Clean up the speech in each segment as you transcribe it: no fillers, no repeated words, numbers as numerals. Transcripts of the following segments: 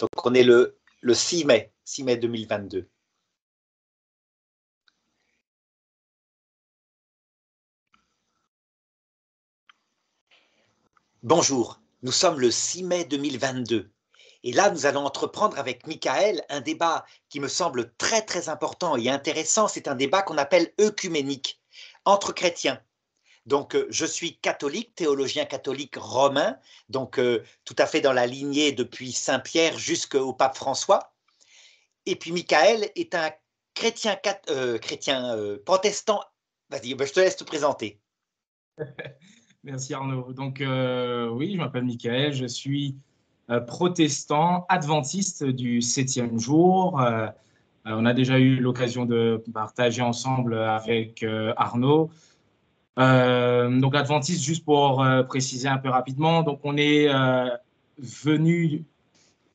Donc, on est le 6 mai 2022. Bonjour, nous sommes le 6 mai 2022. Et là, nous allons entreprendre avec Michael un débat qui me semble très très important et intéressant. C'est un débat qu'on appelle œcuménique, entre chrétiens. Donc, je suis catholique, théologien catholique romain, donc tout à fait dans la lignée depuis Saint Pierre jusqu'au pape François. Et puis Michael est un chrétien protestant. Vas-y, je te laisse te présenter. Merci Arnaud. Donc oui, je m'appelle Michael, je suis protestant adventiste du 7e jour. On a déjà eu l'occasion de partager ensemble avec Arnaud. Donc adventiste, juste pour préciser un peu rapidement, donc on est venu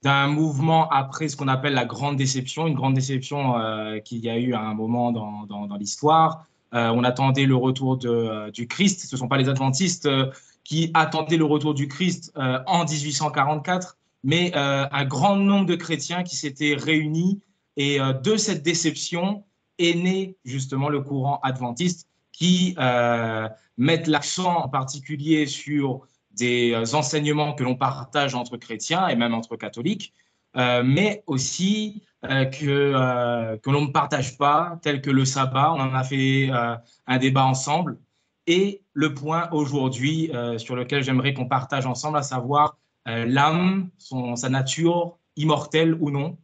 d'un mouvement après ce qu'on appelle la grande déception, une grande déception qu'il y a eu à un moment dans l'histoire. On attendait le retour du Christ. Ce ne sont pas les adventistes qui attendaient le retour du Christ en 1844, mais un grand nombre de chrétiens qui s'étaient réunis. Et de cette déception est né justement le courant adventiste qui met l'accent en particulier sur des enseignements que l'on partage entre chrétiens et même entre catholiques, mais aussi que l'on ne partage pas, tel que le sabbat. On en a fait un débat ensemble. Et le point aujourd'hui sur lequel j'aimerais qu'on partage ensemble, à savoir l'âme, sa nature immortelle ou non.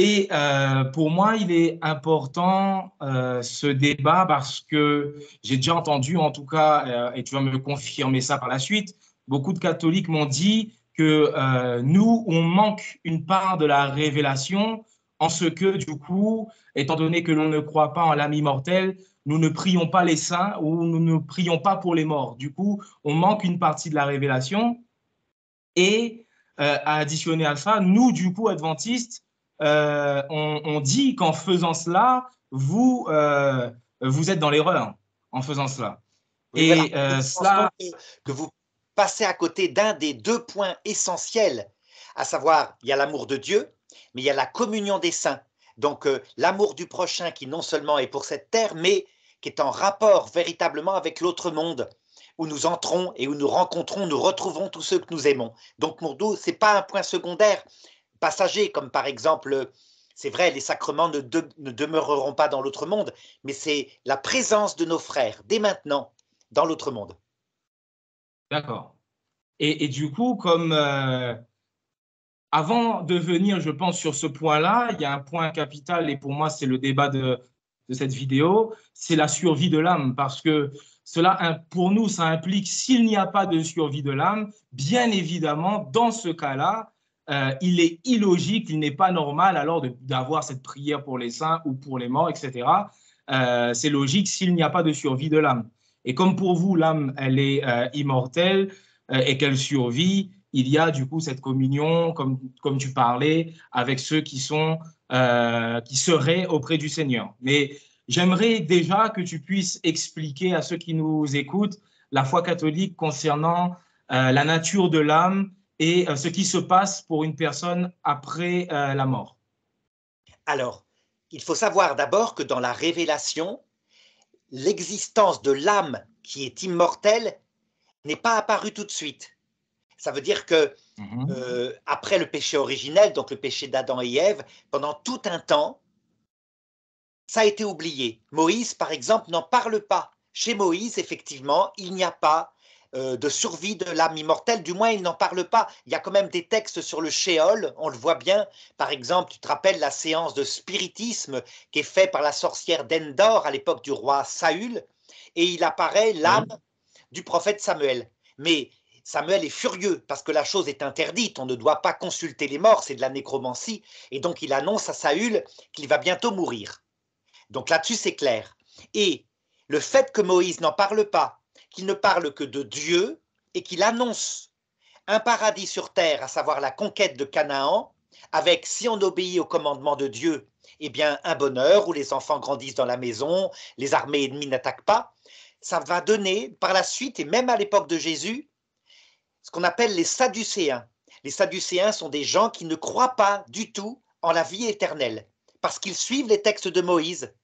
Et pour moi, il est important ce débat parce que j'ai déjà entendu, en tout cas, et tu vas me confirmer ça par la suite, beaucoup de catholiques m'ont dit que nous, on manque une part de la révélation en ce que, du coup, étant donné que l'on ne croit pas en l'âme immortelle, nous ne prions pas les saints ou nous ne prions pas pour les morts. Du coup, on manque une partie de la révélation. Et à additionner à ça, nous, du coup, adventistes, on dit qu'en faisant cela, vous êtes dans l'erreur en faisant cela. Oui, et voilà. cela... Que vous passez à côté d'un des deux points essentiels, à savoir, il y a l'amour de Dieu, mais il y a la communion des saints. Donc, l'amour du prochain qui non seulement est pour cette terre, mais qui est en rapport véritablement avec l'autre monde, où nous entrons et où nous rencontrons, nous retrouvons tous ceux que nous aimons. Donc, pour nous, ce n'est pas un point secondaire, passager, comme par exemple, c'est vrai, les sacrements ne demeureront pas dans l'autre monde, mais c'est la présence de nos frères, dès maintenant, dans l'autre monde. D'accord. Et du coup, comme avant de venir, je pense, sur ce point-là, il y a un point capital, et pour moi, c'est le débat de cette vidéo, c'est la survie de l'âme, parce que cela, pour nous, ça implique, s'il n'y a pas de survie de l'âme, bien évidemment, dans ce cas-là, il est illogique, il n'est pas normal alors d'avoir cette prière pour les saints ou pour les morts, etc. C'est logique s'il n'y a pas de survie de l'âme. Et comme pour vous, l'âme, elle est immortelle et qu'elle survit, il y a du coup cette communion, comme tu parlais, avec ceux qui seraient auprès du Seigneur. Mais j'aimerais déjà que tu puisses expliquer à ceux qui nous écoutent la foi catholique concernant la nature de l'âme et ce qui se passe pour une personne après la mort. Alors, il faut savoir d'abord que dans la révélation, l'existence de l'âme qui est immortelle n'est pas apparue tout de suite. Ça veut dire que après le péché originel, donc le péché d'Adam et Ève, pendant tout un temps, ça a été oublié. Moïse, par exemple, n'en parle pas. Chez Moïse, effectivement, il n'y a pas de survie de l'âme immortelle, du moins il n'en parle pas. Il y a quand même des textes sur le Sheol, on le voit bien. Par exemple, tu te rappelles la séance de spiritisme qui est faite par la sorcière d'Endor à l'époque du roi Saül, et il apparaît l'âme du prophète Samuel. Mais Samuel est furieux parce que la chose est interdite, on ne doit pas consulter les morts, c'est de la nécromancie, et donc il annonce à Saül qu'il va bientôt mourir. Donc là-dessus, c'est clair. Et le fait que Moïse n'en parle pas, qu'il ne parle que de Dieu et qu'il annonce un paradis sur terre, à savoir la conquête de Canaan, avec, si on obéit au commandement de Dieu, eh bien un bonheur où les enfants grandissent dans la maison, les armées ennemies n'attaquent pas, ça va donner par la suite, et même à l'époque de Jésus, ce qu'on appelle les Sadducéens. les Sadducéens sont des gens qui ne croient pas du tout en la vie éternelle, parce qu'ils suivent les textes de Moïse.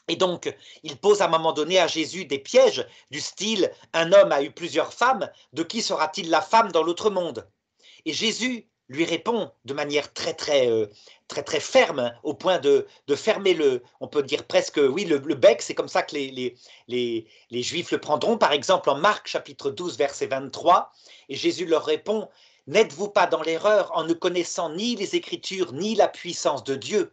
Et donc, ils posent à un moment donné à Jésus des pièges du style « Un homme a eu plusieurs femmes, de qui sera-t-il la femme dans l'autre monde ?» Et Jésus lui répond de manière très ferme, hein, au point de fermer on peut dire presque, oui, le bec. C'est comme ça que les Juifs le prendront. Par exemple, en Marc chapitre 12, verset 23, et Jésus leur répond « N'êtes-vous pas dans l'erreur en ne connaissant ni les Écritures, ni la puissance de Dieu ?»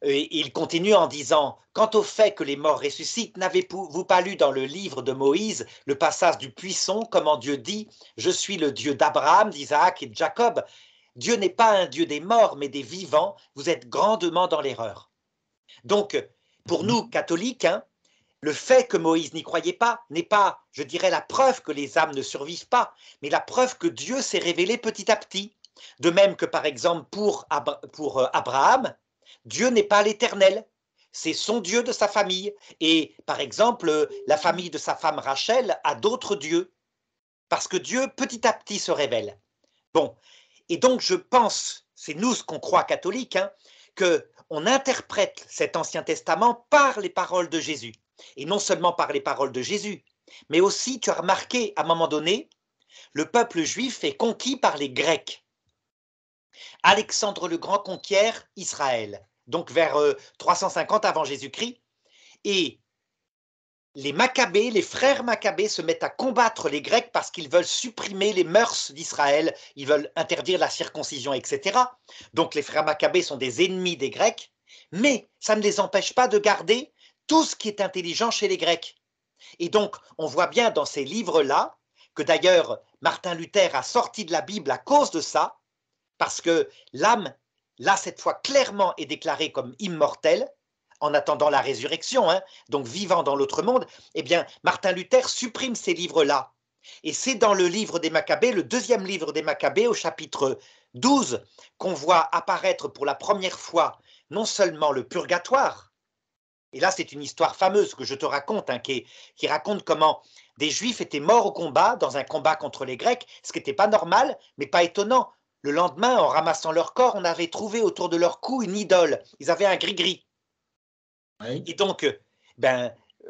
Et il continue en disant « Quant au fait que les morts ressuscitent, n'avez-vous pas lu dans le livre de Moïse le passage du buisson, comment Dieu dit « Je suis le Dieu d'Abraham, d'Isaac et de Jacob ». Dieu n'est pas un Dieu des morts, mais des vivants. Vous êtes grandement dans l'erreur. » Donc, pour nous, catholiques, hein, le fait que Moïse n'y croyait pas n'est pas, je dirais, la preuve que les âmes ne survivent pas, mais la preuve que Dieu s'est révélé petit à petit. De même que, par exemple, pour Abraham, Dieu n'est pas l'Éternel, c'est son Dieu de sa famille. Et par exemple, la famille de sa femme Rachel a d'autres dieux, parce que Dieu petit à petit se révèle. Bon, et donc je pense, c'est nous ce qu'on croit catholique, hein, qu'on interprète cet Ancien Testament par les paroles de Jésus. Et non seulement par les paroles de Jésus, mais aussi, tu as remarqué, à un moment donné, le peuple juif est conquis par les Grecs. Alexandre le Grand conquiert Israël, donc vers 350 avant Jésus-Christ, et les Maccabées, les frères Maccabées se mettent à combattre les Grecs parce qu'ils veulent supprimer les mœurs d'Israël, ils veulent interdire la circoncision, etc. Donc les frères Maccabées sont des ennemis des Grecs, mais ça ne les empêche pas de garder tout ce qui est intelligent chez les Grecs. Et donc on voit bien dans ces livres-là, que d'ailleurs Martin Luther a sorti de la Bible à cause de ça, parce que l'âme, là cette fois clairement, est déclarée comme immortelle, en attendant la résurrection, hein, donc vivant dans l'autre monde. Eh bien, Martin Luther supprime ces livres-là. Et c'est dans le livre des Maccabées, le deuxième livre des Maccabées, au chapitre 12, qu'on voit apparaître pour la première fois non seulement le purgatoire, et là c'est une histoire fameuse que je te raconte, hein, qui raconte comment des Juifs étaient morts au combat, dans un combat contre les Grecs, ce qui n'était pas normal, mais pas étonnant. Le lendemain, en ramassant leur corps, on avait trouvé autour de leur cou une idole. Ils avaient un gris-gris. Oui. Et donc,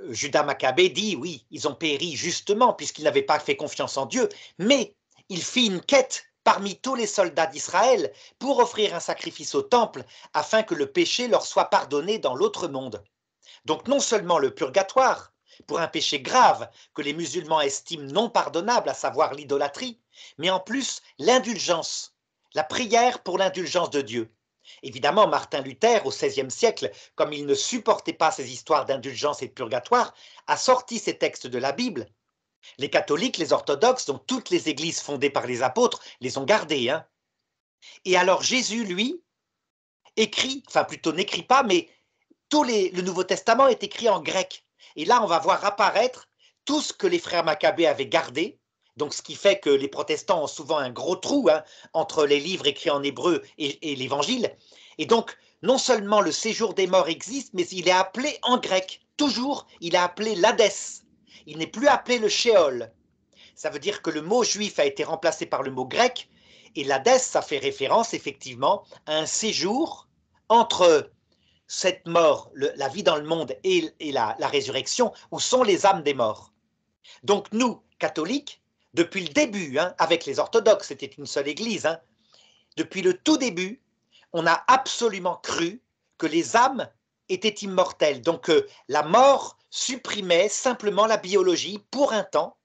Judas Maccabée dit, oui, ils ont péri justement, puisqu'ils n'avaient pas fait confiance en Dieu, mais il fit une quête parmi tous les soldats d'Israël pour offrir un sacrifice au temple, afin que le péché leur soit pardonné dans l'autre monde. Donc non seulement le purgatoire, pour un péché grave que les musulmans estiment non pardonnable, à savoir l'idolâtrie, mais en plus l'indulgence, la prière pour l'indulgence de Dieu. Évidemment, Martin Luther, au XVIe siècle, comme il ne supportait pas ces histoires d'indulgence et de purgatoire, a sorti ces textes de la Bible. Les catholiques, les orthodoxes, donc toutes les églises fondées par les apôtres, les ont gardées. Hein. Et alors Jésus, lui, écrit, enfin plutôt n'écrit pas, mais le Nouveau Testament est écrit en grec. Et là, on va voir apparaître tout ce que les frères Maccabées avaient gardé. Donc, ce qui fait que les protestants ont souvent un gros trou, hein, entre les livres écrits en hébreu et l'évangile. Et donc, non seulement le séjour des morts existe, mais il est appelé en grec. Toujours, il est appelé l'Hadès. Il n'est plus appelé le Sheol. Ça veut dire que le mot juif a été remplacé par le mot grec. Et l'Hadès, ça fait référence effectivement à un séjour entre cette mort, la vie dans le monde et la résurrection, où sont les âmes des morts. Donc nous, catholiques, depuis le début, hein, avec les orthodoxes, c'était une seule église, hein, depuis le tout début, on a absolument cru que les âmes étaient immortelles. Donc la mort supprimait simplement la biologie pour un temps,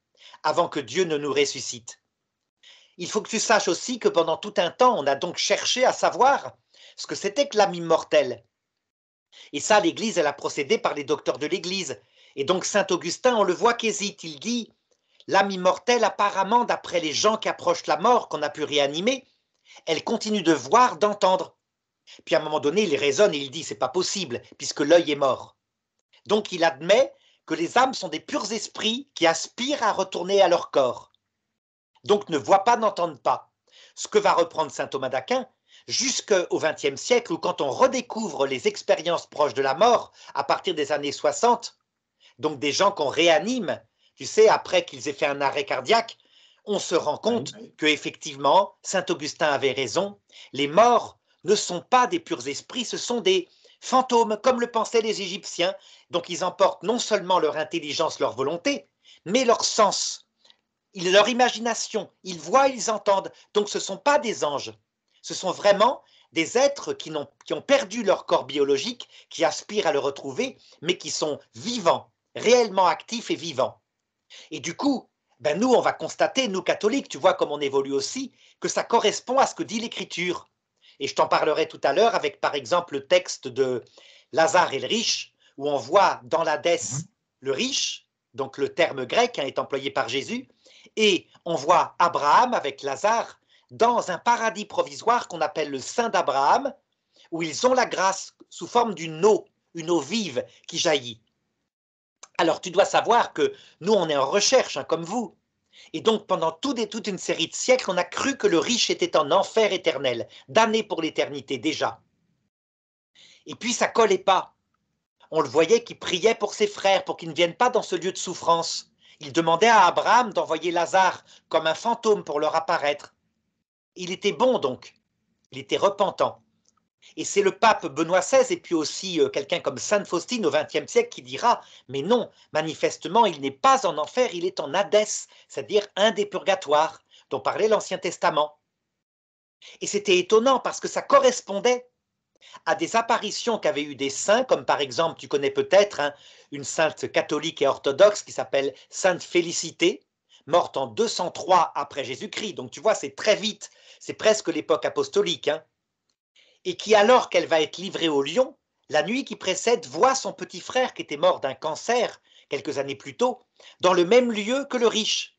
avant que Dieu ne nous ressuscite. Il faut que tu saches aussi que pendant tout un temps, on a donc cherché à savoir ce que c'était que l'âme immortelle. Et ça, l'Église, elle a procédé par les docteurs de l'Église. Et donc Saint Augustin, on le voit qu'hésite, il dit « L'âme immortelle, apparemment, d'après les gens qui approchent la mort, qu'on a pu réanimer, elle continue de voir, d'entendre. » Puis à un moment donné, il raisonne et il dit « C'est pas possible, puisque l'œil est mort. » Donc il admet que les âmes sont des purs esprits qui aspirent à retourner à leur corps. Donc ne voient pas, n'entendent pas. Ce que va reprendre saint Thomas d'Aquin, jusqu'au XXe siècle, où quand on redécouvre les expériences proches de la mort, à partir des années 60, donc des gens qu'on réanime, tu sais, après qu'ils aient fait un arrêt cardiaque, on se rend compte que effectivement, saint Augustin avait raison, les morts ne sont pas des purs esprits, ce sont des fantômes, comme le pensaient les Égyptiens. Donc ils emportent non seulement leur intelligence, leur volonté, mais leur sens, leur imagination, ils voient, ils entendent. Donc ce ne sont pas des anges, ce sont vraiment des êtres qui ont perdu leur corps biologique, qui aspirent à le retrouver, mais qui sont vivants, réellement actifs et vivants. Et du coup, ben nous, on va constater, nous catholiques, tu vois comme on évolue aussi, que ça correspond à ce que dit l'Écriture. Et je t'en parlerai tout à l'heure avec, par exemple, le texte de Lazare et le riche, où on voit dans l'Hadès le riche, donc le terme grec est employé par Jésus, et on voit Abraham avec Lazare dans un paradis provisoire qu'on appelle le sein d'Abraham, où ils ont la grâce sous forme d'une eau, une eau vive qui jaillit. Alors tu dois savoir que nous, on est en recherche, hein, comme vous. Et donc pendant toute une série de siècles, on a cru que le riche était en enfer éternel, damné pour l'éternité déjà. Et puis ça collait pas. On le voyait qu'il priait pour ses frères, pour qu'ils ne viennent pas dans ce lieu de souffrance. Il demandait à Abraham d'envoyer Lazare comme un fantôme pour leur apparaître. Il était bon donc, il était repentant. Et c'est le pape Benoît XVI et puis aussi quelqu'un comme Sainte Faustine au XXe siècle qui dira « Mais non, manifestement, il n'est pas en enfer, il est en Hadès, c'est-à-dire un des purgatoires dont parlait l'Ancien Testament. » Et c'était étonnant parce que ça correspondait à des apparitions qu'avaient eu des saints, comme par exemple, tu connais peut-être hein, une sainte catholique et orthodoxe qui s'appelle Sainte Félicité, morte en 203 après Jésus-Christ. Donc tu vois, c'est très vite, c'est presque l'époque apostolique. Hein. Et qui, alors qu'elle va être livrée au lion, la nuit qui précède, voit son petit frère qui était mort d'un cancer quelques années plus tôt, dans le même lieu que le riche.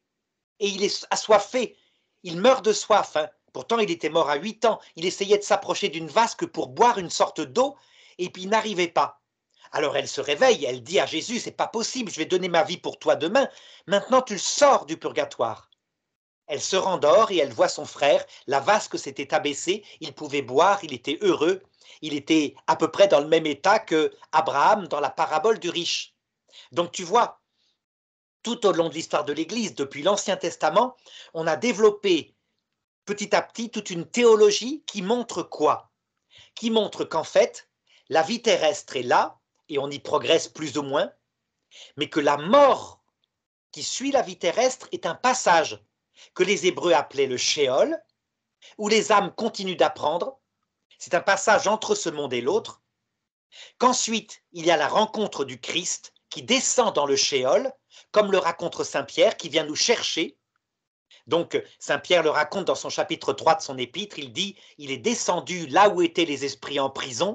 Et il est assoiffé, il meurt de soif. Hein. Pourtant, il était mort à 8 ans. Il essayait de s'approcher d'une vasque pour boire une sorte d'eau, et puis il n'arrivait pas. Alors elle se réveille, elle dit à Jésus, c'est pas possible, je vais donner ma vie pour toi demain. Maintenant, tu le sors du purgatoire. Elle se rendort et elle voit son frère, la vasque s'était abaissée, il pouvait boire, il était heureux, il était à peu près dans le même état que Abraham dans la parabole du riche. Donc tu vois, tout au long de l'histoire de l'Église, depuis l'Ancien Testament, on a développé petit à petit toute une théologie qui montre quoi? Qui montre qu'en fait, la vie terrestre est là, et on y progresse plus ou moins, mais que la mort qui suit la vie terrestre est un passage que les Hébreux appelaient le Sheol, où les âmes continuent d'apprendre, c'est un passage entre ce monde et l'autre, qu'ensuite il y a la rencontre du Christ qui descend dans le Sheol, comme le raconte Saint Pierre, qui vient nous chercher. Donc Saint Pierre le raconte dans son chapitre 3 de son épître, il dit « Il est descendu là où étaient les esprits en prison,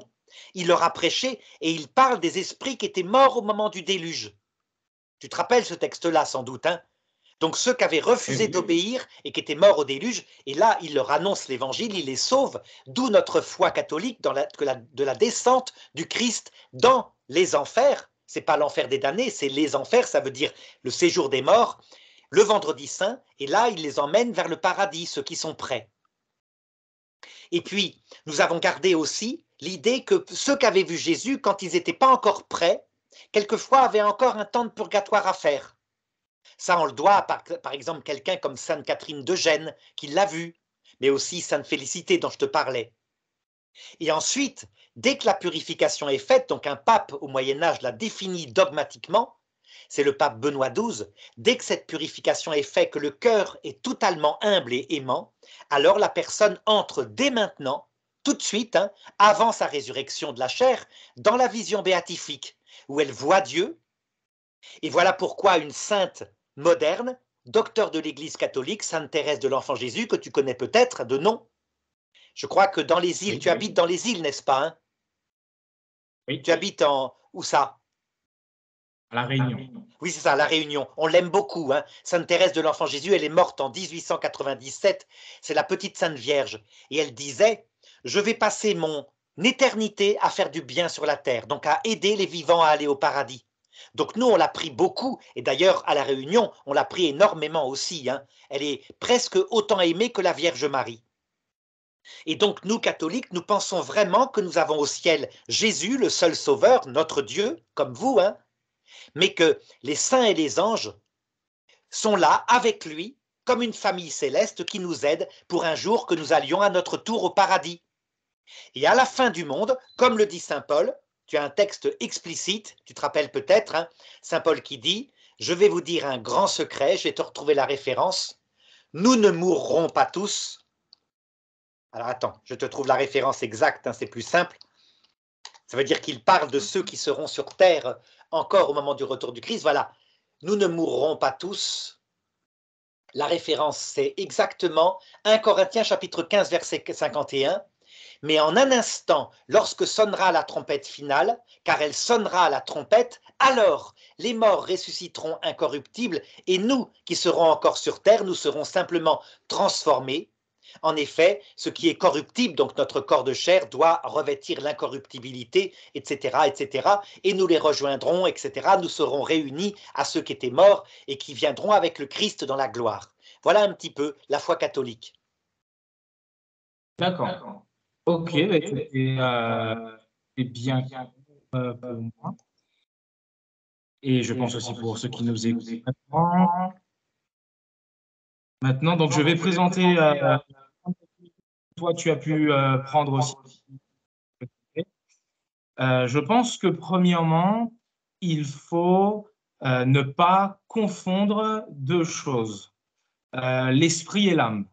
il leur a prêché et il parle des esprits qui étaient morts au moment du déluge. » Tu te rappelles ce texte-là sans doute, hein? Donc ceux qui avaient refusé d'obéir et qui étaient morts au déluge, et là il leur annonce l'évangile, il les sauve, d'où notre foi catholique de la descente du Christ dans les enfers. C'est pas l'enfer des damnés, c'est les enfers, ça veut dire le séjour des morts, le vendredi saint, et là il les emmène vers le paradis, ceux qui sont prêts. Et puis nous avons gardé aussi l'idée que ceux qui avaient vu Jésus, quand ils n'étaient pas encore prêts, quelquefois avaient encore un temps de purgatoire à faire. Ça, on le doit par exemple quelqu'un comme Sainte Catherine de Gênes, qui l'a vu, mais aussi Sainte Félicité dont je te parlais. Et ensuite, dès que la purification est faite, donc un pape au Moyen-Âge l'a défini dogmatiquement, c'est le pape Benoît XII, dès que cette purification est faite, que le cœur est totalement humble et aimant, alors la personne entre dès maintenant, tout de suite, hein, avant sa résurrection de la chair, dans la vision béatifique, où elle voit Dieu. Et voilà pourquoi une sainte moderne, docteur de l'Église catholique, Sainte Thérèse de l'Enfant Jésus, que tu connais peut-être de nom. Je crois que dans les îles, oui, tu habites dans les îles, n'est-ce pas hein? Oui. Tu habites en... Où ça? À La Réunion. Oui, c'est ça, à La Réunion. On l'aime beaucoup. Hein. Sainte Thérèse de l'Enfant Jésus, elle est morte en 1897. C'est la petite Sainte Vierge. Et elle disait, je vais passer mon éternité à faire du bien sur la terre, donc à aider les vivants à aller au paradis. Donc nous, on l'a pris beaucoup, et d'ailleurs à La Réunion, on l'a pris énormément aussi. Hein. Elle est presque autant aimée que la Vierge Marie. Et donc nous, catholiques, nous pensons vraiment que nous avons au ciel Jésus, le seul sauveur, notre Dieu, comme vous, hein, mais que les saints et les anges sont là avec lui comme une famille céleste qui nous aide pour un jour que nous allions à notre tour au paradis. Et à la fin du monde, comme le dit saint Paul, tu as un texte explicite, tu te rappelles peut-être, hein, saint Paul qui dit « Je vais vous dire un grand secret », je vais te retrouver la référence, « Nous ne mourrons pas tous ». Alors attends, je te trouve la référence exacte, hein, c'est plus simple. Ça veut dire qu'il parle de ceux qui seront sur terre encore au moment du retour du Christ. Voilà, nous ne mourrons pas tous. La référence, c'est exactement 1 Corinthiens chapitre 15, verset 51. Mais en un instant, lorsque sonnera la trompette finale, car elle sonnera à la trompette, alors les morts ressusciteront incorruptibles et nous qui serons encore sur terre, nous serons simplement transformés. En effet, ce qui est corruptible, donc notre corps de chair, doit revêtir l'incorruptibilité, etc., etc. Et nous les rejoindrons, etc. Nous serons réunis à ceux qui étaient morts et qui viendront avec le Christ dans la gloire. Voilà un petit peu la foi catholique. D'accord. Ok, c'est bien pour moi. Et je pense aussi pour ceux qui nous écoutent maintenant. Maintenant, donc je vais présenter. Toi, tu as pu prendre aussi. Je pense que premièrement, il faut ne pas confondre deux choses, l'esprit et l'âme.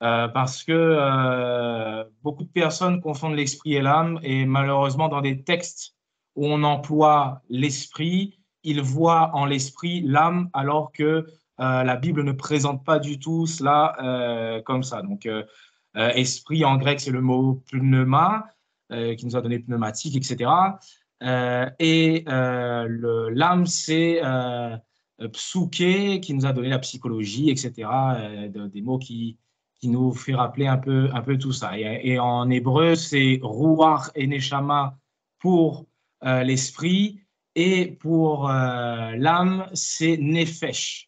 Parce que beaucoup de personnes confondent l'esprit et l'âme et malheureusement dans des textes où on emploie l'esprit, ils voient en l'esprit l'âme alors que la Bible ne présente pas du tout cela comme ça. Donc, esprit en grec, c'est le mot pneuma qui nous a donné pneumatique, etc. L'âme, c'est psyché qui nous a donné la psychologie, etc. Des mots qui nous fait rappeler un peu tout ça. Et en hébreu, c'est ruach et neshama pour l'esprit et pour l'âme, c'est nefesh.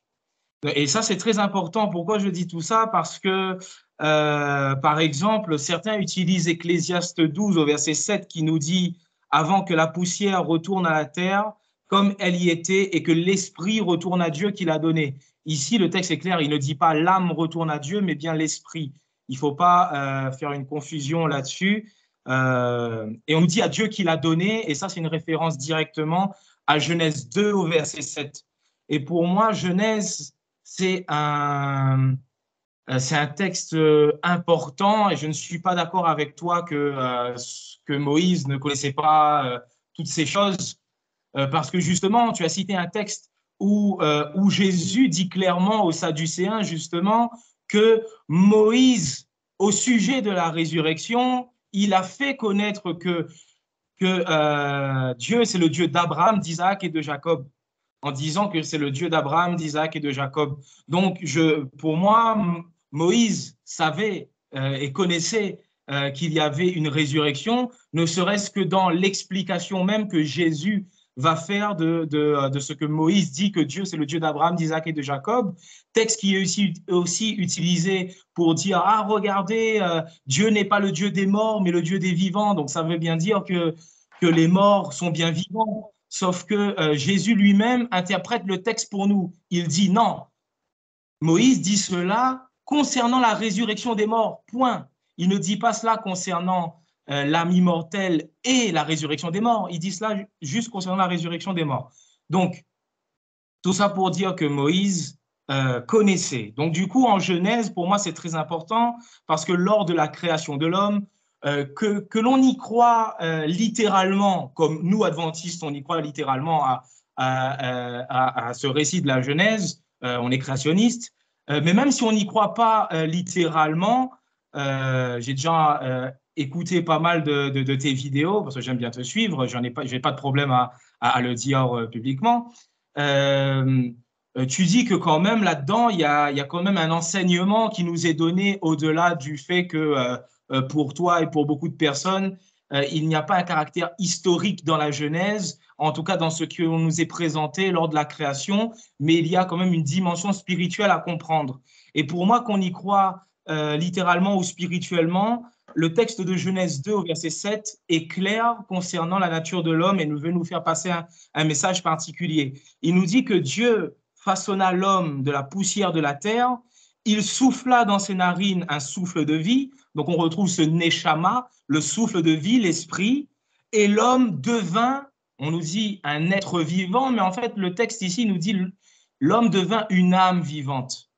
Et ça, c'est très important. Pourquoi je dis tout ça? Parce que, par exemple, certains utilisent Ecclésiaste 12 au verset 7 qui nous dit « Avant que la poussière retourne à la terre, comme elle y était, et que l'esprit retourne à Dieu qui l'a donné. » Ici, le texte est clair, il ne dit pas « l'âme retourne à Dieu », mais bien l'esprit. Il ne faut pas faire une confusion là-dessus. Et on nous dit à Dieu qui l'a donné, et ça, c'est une référence directement à Genèse 2 au verset 7. Et pour moi, Genèse, c'est un texte important et je ne suis pas d'accord avec toi que Moïse ne connaissait pas toutes ces choses parce que justement, tu as cité un texte où Jésus dit clairement aux Sadducéens justement que Moïse, au sujet de la résurrection, il a fait connaître que Dieu, c'est le Dieu d'Abraham, d'Isaac et de Jacob, en disant que c'est le Dieu d'Abraham, d'Isaac et de Jacob. Donc, pour moi, Moïse savait et connaissait qu'il y avait une résurrection, ne serait-ce que dans l'explication même que Jésus va faire de ce que Moïse dit que Dieu, c'est le Dieu d'Abraham, d'Isaac et de Jacob, texte qui est aussi utilisé pour dire « Ah, regardez, Dieu n'est pas le Dieu des morts, mais le Dieu des vivants ». Donc, ça veut bien dire que les morts sont bien vivants. Sauf que Jésus lui-même interprète le texte pour nous. Il dit non. Moïse dit cela concernant la résurrection des morts, point. Il ne dit pas cela concernant l'âme immortelle et la résurrection des morts. Il dit cela juste concernant la résurrection des morts. Donc, tout ça pour dire que Moïse connaissait. Donc, du coup, en Genèse, pour moi, c'est très important parce que lors de la création de l'homme, que l'on y croit littéralement, comme nous, adventistes, on y croit littéralement à ce récit de la Genèse, on est créationniste, mais même si on n'y croit pas littéralement, j'ai déjà écouté pas mal de tes vidéos, parce que j'aime bien te suivre, je n'ai pas de problème à le dire publiquement. Tu dis que quand même là-dedans, il y a quand même un enseignement qui nous est donné au-delà du fait que pour toi et pour beaucoup de personnes, il n'y a pas un caractère historique dans la Genèse, en tout cas dans ce qui nous est présenté lors de la création, mais il y a quand même une dimension spirituelle à comprendre. Et pour moi, qu'on y croit littéralement ou spirituellement, le texte de Genèse 2 au verset 7 est clair concernant la nature de l'homme et veut nous faire passer un message particulier. Il nous dit que Dieu façonna l'homme de la poussière de la terre il souffla dans ses narines un souffle de vie. Donc, on retrouve ce neshama, le souffle de vie, l'esprit. Et l'homme devint, on nous dit un être vivant, mais en fait, le texte ici nous dit l'homme devint une âme vivante.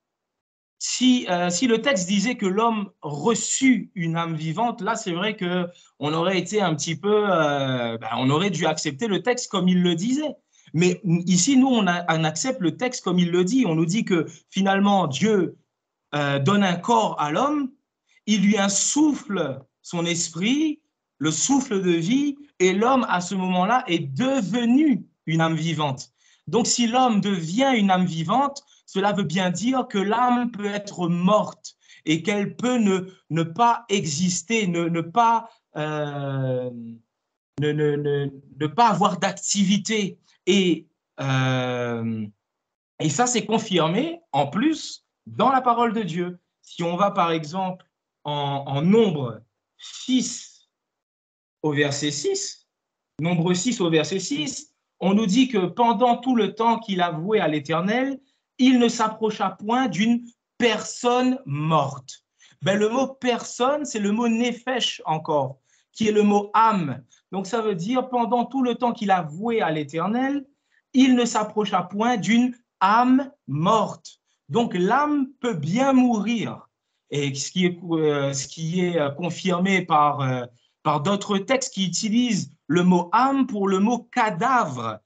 Si le texte disait que l'homme reçut une âme vivante, là, c'est vrai qu'on aurait été un petit peu, on aurait dû accepter le texte comme il le disait. Mais ici, nous, on accepte le texte comme il le dit. On nous dit que finalement, Dieu donne un corps à l'homme, il lui insouffle son esprit, le souffle de vie, et l'homme, à ce moment-là, est devenu une âme vivante. Donc, si l'homme devient une âme vivante, cela veut bien dire que l'âme peut être morte et qu'elle peut ne pas exister, ne pas avoir d'activité. Et ça, c'est confirmé en plus dans la parole de Dieu. Si on va par exemple en Nombre 6 au verset 6, Nombre 6 au verset 6, on nous dit que pendant tout le temps qu'il a voué à l'Éternel, il ne s'approcha point d'une personne morte. Ben, le mot personne, c'est le mot nefesh encore, qui est le mot âme. Donc ça veut dire pendant tout le temps qu'il a voué à l'Éternel, il ne s'approcha point d'une âme morte. Donc l'âme peut bien mourir. Et ce qui est confirmé par d'autres textes qui utilisent le mot âme pour le mot cadavre.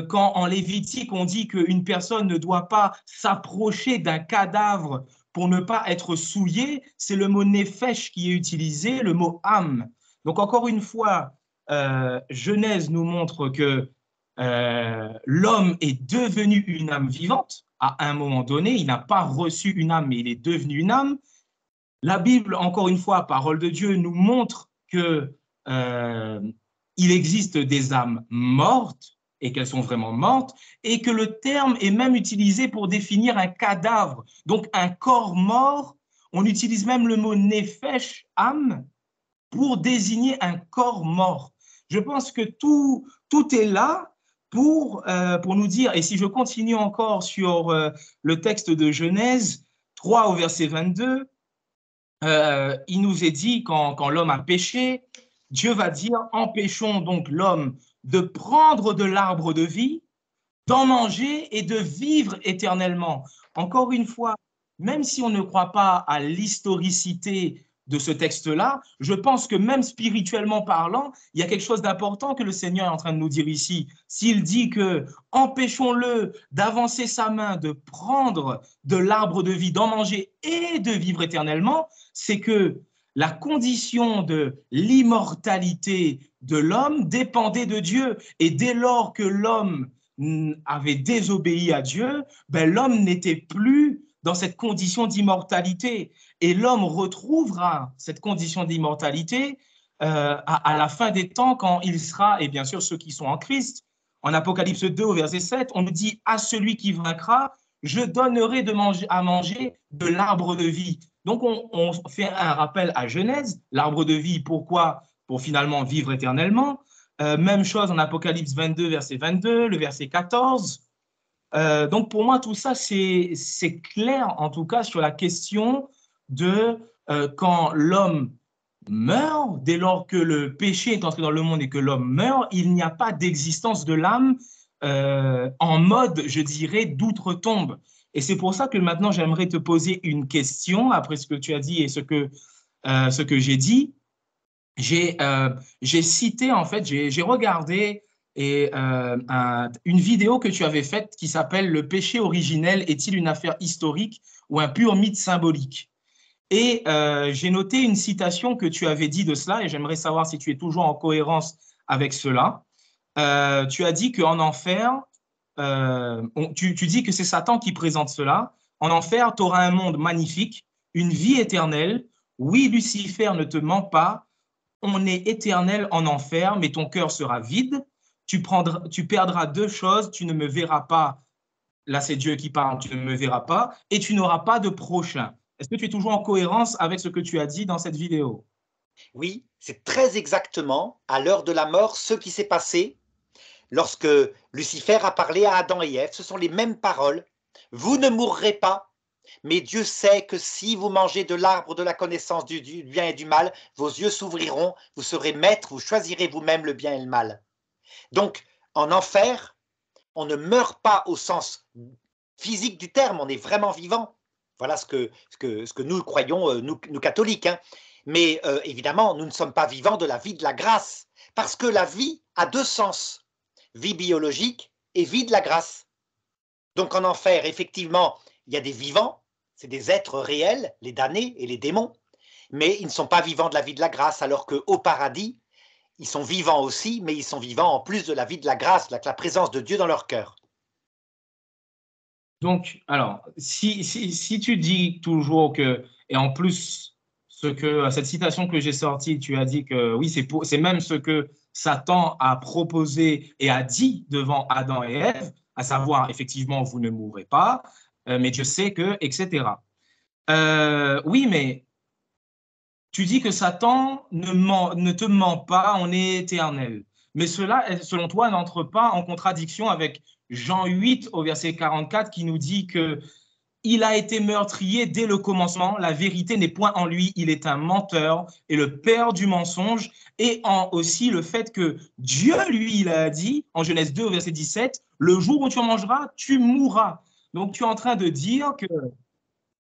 Quand en Lévitique, on dit qu'une personne ne doit pas s'approcher d'un cadavre pour ne pas être souillé, c'est le mot nefesh qui est utilisé, le mot âme. Donc encore une fois, Genèse nous montre que l'homme est devenu une âme vivante à un moment donné. Il n'a pas reçu une âme, mais il est devenu une âme. La Bible, encore une fois, parole de Dieu, nous montre que il existe des âmes mortes et qu'elles sont vraiment mortes, et que le terme est même utilisé pour définir un cadavre, donc un corps mort. On utilise même le mot nefesh, âme, pour désigner un corps mort. Je pense que tout est là pour nous dire, et si je continue encore sur le texte de Genèse 3 au verset 22, il nous est dit quand l'homme a péché, Dieu va dire, empêchons donc l'homme de prendre de l'arbre de vie, d'en manger et de vivre éternellement. Encore une fois, même si on ne croit pas à l'historicité de ce texte-là, je pense que même spirituellement parlant, il y a quelque chose d'important que le Seigneur est en train de nous dire ici. S'il dit que empêchons-le d'avancer sa main, de prendre de l'arbre de vie, d'en manger et de vivre éternellement, c'est que la condition de l'immortalité de l'homme dépendait de Dieu. Et dès lors que l'homme avait désobéi à Dieu, ben, l'homme n'était plus dans cette condition d'immortalité. Et l'homme retrouvera cette condition d'immortalité à la fin des temps quand il sera, et bien sûr ceux qui sont en Christ, en Apocalypse 2 au verset 7, on nous dit « À celui qui vaincra, je donnerai à manger de l'arbre de vie ». Donc on fait un rappel à Genèse, l'arbre de vie, pourquoi? Pour finalement vivre éternellement. Même chose en Apocalypse 22, verset 22, le verset 14. Donc pour moi, tout ça, c'est clair, en tout cas, sur la question de quand l'homme meurt, dès lors que le péché est entré dans le monde et que l'homme meurt, il n'y a pas d'existence de l'âme en mode, je dirais, d'outre-tombe. Et c'est pour ça que maintenant, j'aimerais te poser une question après ce que tu as dit et ce que j'ai dit. J'ai cité, en fait, j'ai regardé une vidéo que tu avais faite qui s'appelle « Le péché originel est-il une affaire historique ou un pur mythe symbolique ?» Et j'ai noté une citation que tu avais dit de cela et j'aimerais savoir si tu es toujours en cohérence avec cela. Tu as dit qu'en enfer, tu dis que c'est Satan qui présente cela. En enfer, tu auras un monde magnifique, une vie éternelle. Oui, Lucifer ne te ment pas. On est éternel en enfer, mais ton cœur sera vide. Tu perdras deux choses. Tu ne me verras pas. Là, c'est Dieu qui parle. Tu ne me verras pas. Et tu n'auras pas de prochain. Est-ce que tu es toujours en cohérence avec ce que tu as dit dans cette vidéo? Oui, c'est très exactement à l'heure de la mort ce qui s'est passé lorsque Lucifer a parlé à Adam et Ève. Ce sont les mêmes paroles. Vous ne mourrez pas. Mais Dieu sait que si vous mangez de l'arbre de la connaissance du bien et du mal, vos yeux s'ouvriront, vous serez maître, vous choisirez vous-même le bien et le mal. Donc, en enfer, on ne meurt pas au sens physique du terme, on est vraiment vivant. Voilà ce que nous croyons, nous catholiques. Hein. Mais évidemment, nous ne sommes pas vivants de la vie de la grâce, parce que la vie a deux sens, vie biologique et vie de la grâce. Donc en enfer, effectivement, il y a des vivants, c'est des êtres réels, les damnés et les démons, mais ils ne sont pas vivants de la vie de la grâce, alors qu'au paradis, ils sont vivants aussi, mais ils sont vivants en plus de la vie de la grâce, la présence de Dieu dans leur cœur. Donc, alors, si tu dis toujours que, et en plus, cette citation que j'ai sortie, tu as dit que oui, c'est même ce que Satan a proposé et a dit devant Adam et Ève, à savoir, effectivement, vous ne mourrez pas, mais Dieu sait que, etc. Oui, mais tu dis que Satan ne te ment pas, on est éternel. Mais cela, selon toi, n'entre pas en contradiction avec Jean 8 au verset 44 qui nous dit que il a été meurtrier dès le commencement, la vérité n'est point en lui, il est un menteur et le père du mensonge, et aussi le fait que Dieu, lui, il a dit en Genèse 2 au verset 17, le jour où tu en mangeras, tu mourras. Donc tu es en train de dire que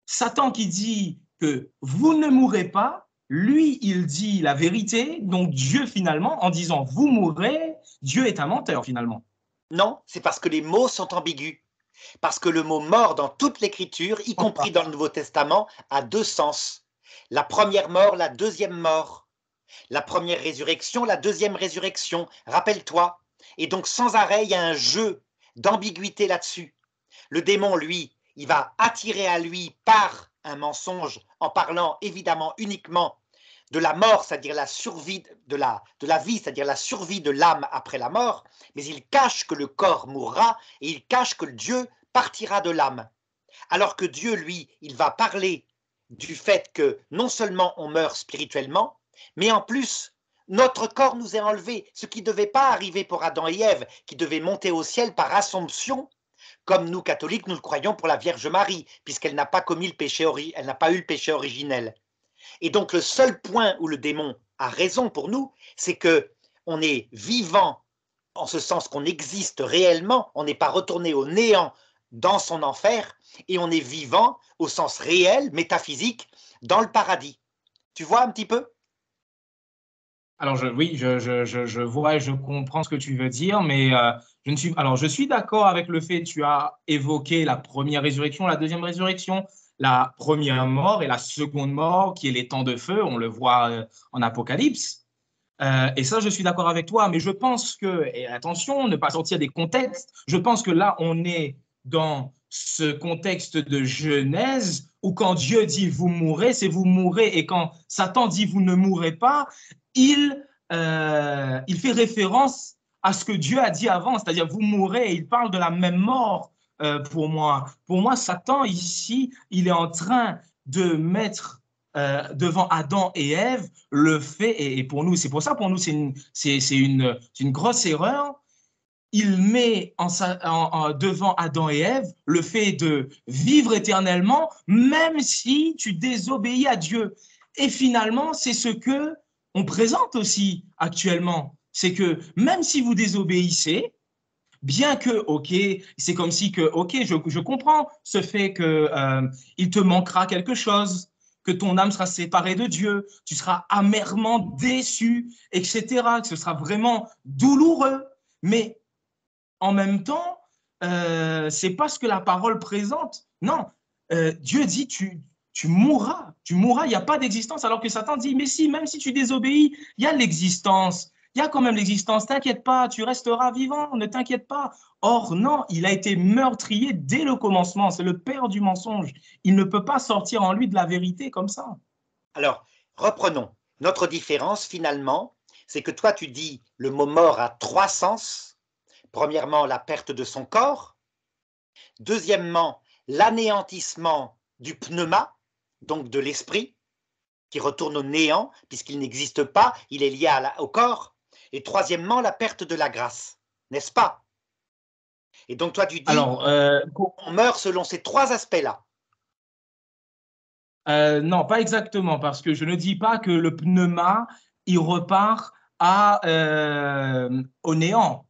Satan qui dit que vous ne mourrez pas, lui, il dit la vérité. Donc Dieu, finalement, en disant vous mourrez, Dieu est un menteur, finalement. Non, c'est parce que les mots sont ambigus. Parce que le mot mort dans toute l'écriture, y compris dans le Nouveau Testament, a deux sens. La première mort, la deuxième mort. La première résurrection, la deuxième résurrection. Rappelle-toi. Et donc sans arrêt, il y a un jeu d'ambiguïté là-dessus. Le démon, lui, il va attirer à lui par un mensonge en parlant évidemment uniquement de la mort, c'est-à-dire la survie de la vie, c'est-à-dire la survie de l'âme après la mort, mais il cache que le corps mourra et il cache que Dieu partira de l'âme. Alors que Dieu, lui, il va parler du fait que non seulement on meurt spirituellement, mais en plus, notre corps nous est enlevé, ce qui ne devait pas arriver pour Adam et Ève, qui devaient monter au ciel par assomption, comme nous catholiques, nous le croyons pour la Vierge Marie, puisqu'elle n'a pas commis le péché, elle n'a pas eu le péché originel. Et donc le seul point où le démon a raison pour nous, c'est que on est vivant en ce sens qu'on existe réellement, on n'est pas retourné au néant dans son enfer, et on est vivant au sens réel, métaphysique, dans le paradis. Tu vois un petit peu? Alors oui, je vois et je comprends ce que tu veux dire, mais je suis d'accord avec le fait que tu as évoqué la première résurrection, la deuxième résurrection, la première mort et la seconde mort, qui est les temps de feu, on le voit en Apocalypse. Et ça, je suis d'accord avec toi, mais je pense que, et attention, ne pas sortir des contextes, je pense que là, on est dans ce contexte de Genèse où quand Dieu dit vous mourrez, c'est vous mourrez, et quand Satan dit vous ne mourrez pas, il fait référence à ce que Dieu a dit avant, c'est-à-dire vous mourrez, et il parle de la même mort pour moi. Pour moi, Satan, ici, il est en train de mettre devant Adam et Ève le fait, et pour nous, c'est pour ça, pour nous, c'est une grosse erreur. Il met devant Adam et Ève le fait de vivre éternellement, même si tu désobéis à Dieu. Et finalement, c'est ce que on présente aussi actuellement. C'est que même si vous désobéissez, bien que, ok, c'est comme si que, ok, je comprends ce fait que il te manquera quelque chose, que ton âme sera séparée de Dieu, tu seras amèrement déçu, etc., que ce sera vraiment douloureux. Mais en même temps, c'est pas ce que la parole présente. Non, Dieu dit tu mourras, il n'y a pas d'existence, alors que Satan dit, mais si, même si tu désobéis, il y a l'existence, il y a quand même l'existence, t'inquiète pas, tu resteras vivant, ne t'inquiète pas. Or, non, il a été meurtrier dès le commencement, c'est le père du mensonge. Il ne peut pas sortir en lui de la vérité comme ça. Alors, reprenons. Notre différence, finalement, c'est que toi, tu dis le mot mort a trois sens. Premièrement, la perte de son corps. Deuxièmement, l'anéantissement du pneuma, donc de l'esprit, qui retourne au néant, puisqu'il n'existe pas, il est lié au corps. Et troisièmement, la perte de la grâce, n'est-ce pas? Et donc toi, tu dis, Alors, on meurt selon ces trois aspects-là. Non, pas exactement, parce que je ne dis pas que le pneuma, il repart au néant.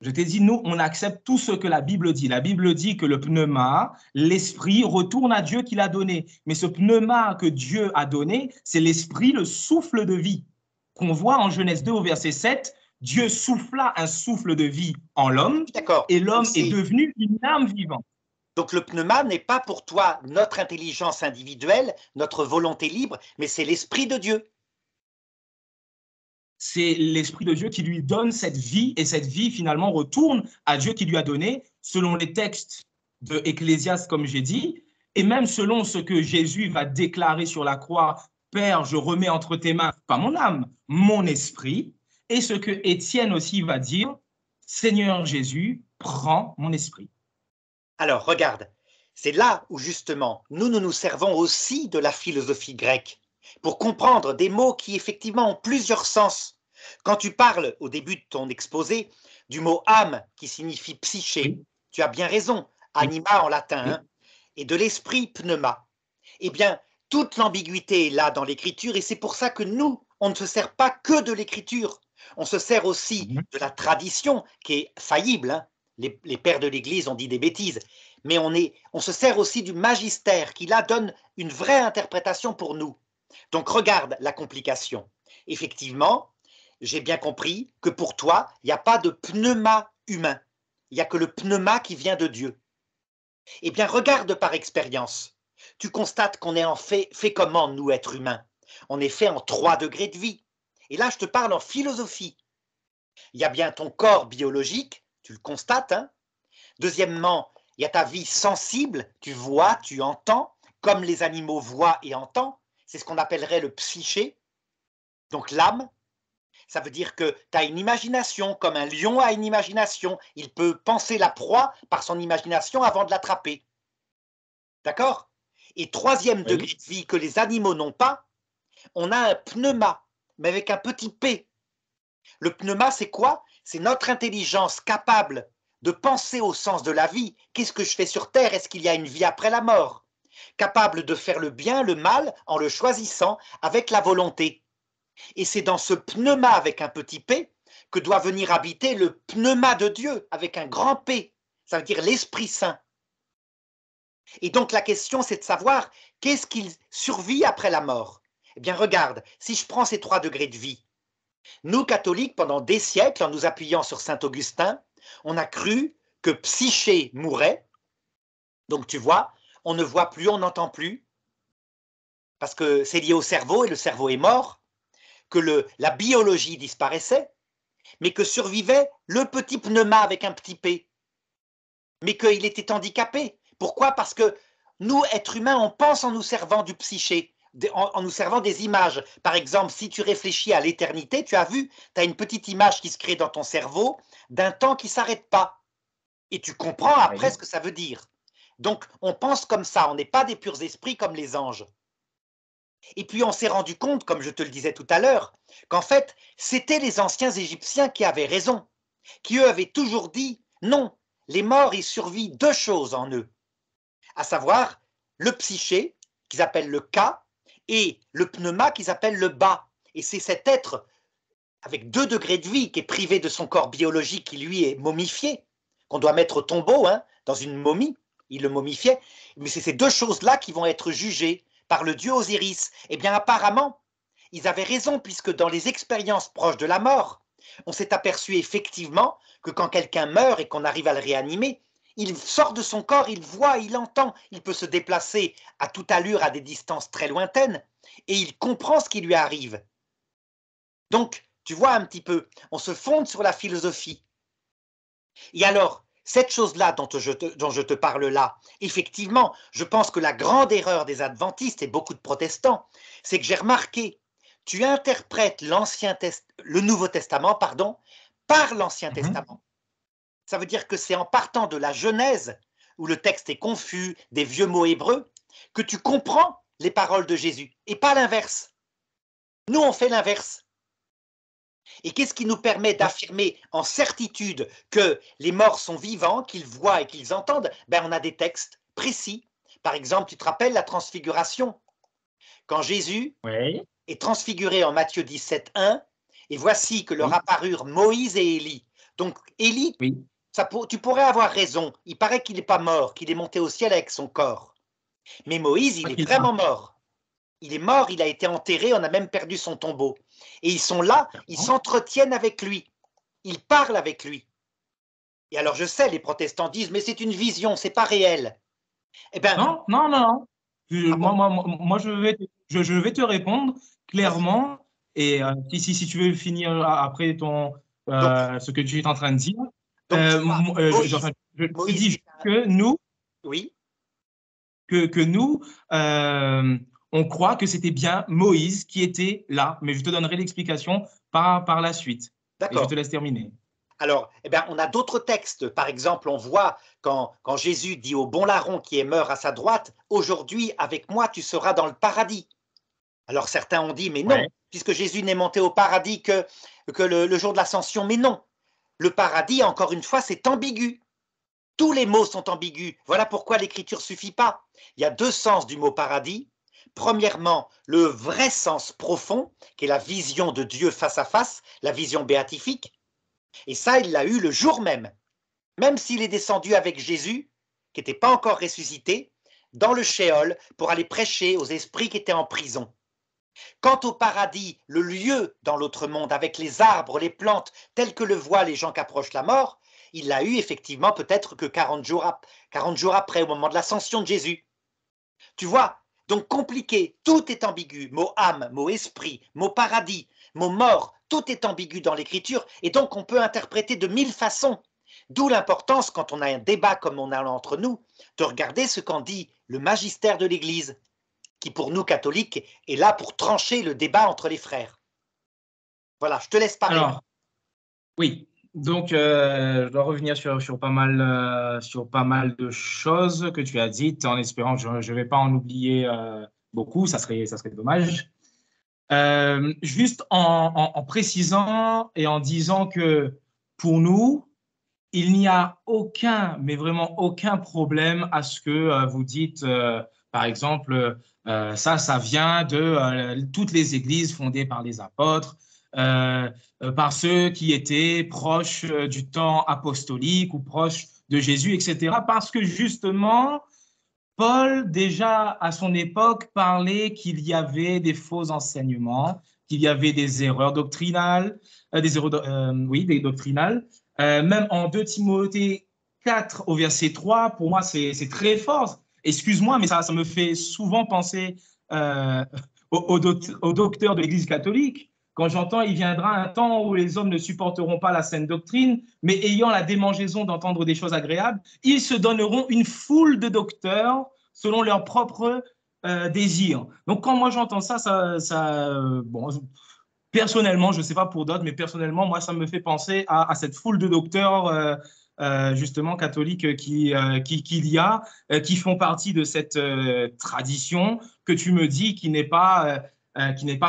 Je t'ai dit, nous, on accepte tout ce que la Bible dit. La Bible dit que le pneuma, l'esprit, retourne à Dieu qui l'a donné. Mais ce pneuma que Dieu a donné, c'est l'esprit, le souffle de vie. Qu'on voit en Genèse 2 au verset 7, Dieu souffla un souffle de vie en l'homme D'accord. et l'homme est devenu une âme vivante. Donc le pneuma n'est pas pour toi notre intelligence individuelle, notre volonté libre, mais c'est l'Esprit de Dieu. C'est l'Esprit de Dieu qui lui donne cette vie et cette vie finalement retourne à Dieu qui lui a donné selon les textes de Ecclésiaste, comme j'ai dit, et même selon ce que Jésus va déclarer sur la croix, Père, je remets entre tes mains, pas mon âme, mon esprit, et ce que Étienne aussi va dire, Seigneur Jésus, prends mon esprit. Alors regarde, c'est là où justement nous nous servons aussi de la philosophie grecque pour comprendre des mots qui effectivement ont plusieurs sens. Quand tu parles au début de ton exposé du mot âme qui signifie psyché, oui. Tu as bien raison, anima en latin, hein, et de l'esprit pneuma. Eh bien, toute l'ambiguïté est là dans l'écriture et c'est pour ça que nous, on ne se sert pas que de l'écriture, on se sert aussi de la tradition qui est faillible, hein. Les pères de l'Église ont dit des bêtises, mais on se sert aussi du magistère qui là donne une vraie interprétation pour nous. Donc regarde la complication. Effectivement, j'ai bien compris que pour toi, il n'y a pas de pneuma humain. Il n'y a que le pneuma qui vient de Dieu. Eh bien, regarde par expérience. Tu constates qu'on est en fait comment, nous, êtres humains? On est fait en 3 degrés de vie. Et là, je te parle en philosophie. Il y a bien ton corps biologique, tu le constates, hein. Deuxièmement, il y a ta vie sensible, tu vois, tu entends, comme les animaux voient et entendent. C'est ce qu'on appellerait le psyché, donc l'âme. Ça veut dire que tu as une imagination, comme un lion a une imagination. Il peut penser la proie par son imagination avant de l'attraper. D'accord? Et troisième degré de vie que les animaux n'ont pas, on a un pneuma, mais avec un petit p. Le pneuma, c'est quoi? C'est notre intelligence capable de penser au sens de la vie. Qu'est-ce que je fais sur Terre? Est-ce qu'il y a une vie après la mort? Capable de faire le bien, le mal, en le choisissant avec la volonté. Et c'est dans ce pneuma avec un petit p que doit venir habiter le pneuma de Dieu avec un grand P. Ça veut dire l'Esprit Saint. Et donc la question, c'est de savoir qu'est-ce qu'il survit après la mort. Eh bien regarde, si je prends ces 3 degrés de vie, nous catholiques, pendant des siècles, en nous appuyant sur saint Augustin, on a cru que Psyché mourait. Donc tu vois, on ne voit plus, on n'entend plus, parce que c'est lié au cerveau et le cerveau est mort, que la biologie disparaissait, mais que survivait le petit pneuma avec un petit p, mais qu'il était handicapé. Pourquoi? Parce que nous, êtres humains, on pense en nous servant du psyché, en nous servant des images. Par exemple, si tu réfléchis à l'éternité, tu as vu, tu as une petite image qui se crée dans ton cerveau d'un temps qui ne s'arrête pas. Et tu comprends après ce que ça veut dire. Donc, on pense comme ça, on n'est pas des purs esprits comme les anges. Et puis, on s'est rendu compte, comme je te le disais tout à l'heure, qu'en fait, c'était les anciens Égyptiens qui avaient raison, qui eux avaient toujours dit, non, les morts, il survit 2 choses en eux, à savoir le psyché, qu'ils appellent le ka, et le pneuma, qu'ils appellent le ba. Et c'est cet être avec 2 degrés de vie qui est privé de son corps biologique, qui lui est momifié, qu'on doit mettre au tombeau, hein, dans une momie, il le momifiait, mais c'est ces 2 choses-là qui vont être jugées par le dieu Osiris. Eh bien apparemment, ils avaient raison, puisque dans les expériences proches de la mort, on s'est aperçu effectivement que quand quelqu'un meurt et qu'on arrive à le réanimer, il sort de son corps, il voit, il entend, il peut se déplacer à toute allure à des distances très lointaines et il comprend ce qui lui arrive. Donc, tu vois un petit peu, on se fonde sur la philosophie. Et alors, cette chose-là dont je te parle là, effectivement, je pense que la grande erreur des adventistes et beaucoup de protestants, c'est que j'ai remarqué, tu interprètes le Nouveau Testament, pardon, par l'Ancien Testament. Ça veut dire que c'est en partant de la Genèse, où le texte est confus, des vieux mots hébreux, que tu comprends les paroles de Jésus, et pas l'inverse. Nous, on fait l'inverse. Et qu'est-ce qui nous permet d'affirmer en certitude que les morts sont vivants, qu'ils voient et qu'ils entendent? Ben, on a des textes précis. Par exemple, tu te rappelles la transfiguration? quand Jésus Oui. est transfiguré en Matthieu 17:1, et voici que leur apparurent Moïse et Élie. Donc Élie, Oui. tu pourrais avoir raison, il paraît qu'il n'est pas mort, qu'il est monté au ciel avec son corps. Mais Moïse, il est vraiment mort. Il est mort, il a été enterré, on a même perdu son tombeau. Et ils sont là, ils s'entretiennent avec lui, ils parlent avec lui. Et alors je sais, les protestants disent, mais c'est une vision, c'est pas réel. Eh bien, Non, non, non, non. Moi, je vais te répondre clairement. Et si tu veux finir après donc, ce que tu es en train de dire, donc tu vois, je te Moïse, dis juste que nous, oui, que nous, on croit que c'était bien Moïse qui était là. Mais je te donnerai l'explication par la suite. Et je te d'accord. laisse terminer. Alors, eh bien, on a d'autres textes. Par exemple, on voit quand Jésus dit au bon larron qui est mort à sa droite, aujourd'hui, avec moi, tu seras dans le paradis. Alors certains ont dit, mais non, Ouais. puisque Jésus n'est monté au paradis que le jour de l'ascension. Mais non, le paradis, encore une fois, c'est ambigu. Tous les mots sont ambigus. Voilà pourquoi l'écriture ne suffit pas. Il y a deux sens du mot paradis. Premièrement, le vrai sens profond, qui est la vision de Dieu face à face, la vision béatifique. Et ça, il l'a eu le jour même s'il est descendu avec Jésus, qui n'était pas encore ressuscité, dans le shéol pour aller prêcher aux esprits qui étaient en prison. Quant au paradis, le lieu dans l'autre monde, avec les arbres, les plantes, tels que le voient les gens qui approchent la mort, il l'a eu effectivement peut-être que 40 jours après, au moment de l'ascension de Jésus. Tu vois, donc compliqué, tout est ambigu, mot âme, mot esprit, mot paradis, mot mort, tout est ambigu dans l'écriture, et donc on peut interpréter de 1000 façons. D'où l'importance, quand on a un débat comme on a entre nous, de regarder ce qu'en dit le magistère de l'Église, qui pour nous catholiques est là pour trancher le débat entre les frères. Voilà, je te laisse parler. Alors, oui. Donc, je dois revenir sur pas mal de choses que tu as dites, en espérant que je ne vais pas en oublier beaucoup, ça serait dommage. Juste en précisant et en disant que pour nous, il n'y a aucun, mais vraiment aucun problème à ce que vous dites, par exemple, ça vient de toutes les églises fondées par les apôtres, euh, par ceux qui étaient proches du temps apostolique ou proches de Jésus, etc. Parce que justement, Paul, déjà à son époque, parlait qu'il y avait des faux enseignements, qu'il y avait des erreurs doctrinales, des doctrinales. Même en 2 Timothée 4 au verset 3, pour moi, c'est très fort. Excuse-moi, mais ça me fait souvent penser euh, au docteur de l'Église catholique. Quand j'entends, il viendra un temps où les hommes ne supporteront pas la saine doctrine, mais ayant la démangeaison d'entendre des choses agréables, ils se donneront une foule de docteurs selon leurs propres désirs. Donc, quand moi j'entends bon, personnellement, je ne sais pas pour d'autres, mais personnellement, moi, ça me fait penser à cette foule de docteurs justement catholiques qu'il y a, qui font partie de cette tradition que tu me dis qui n'est pas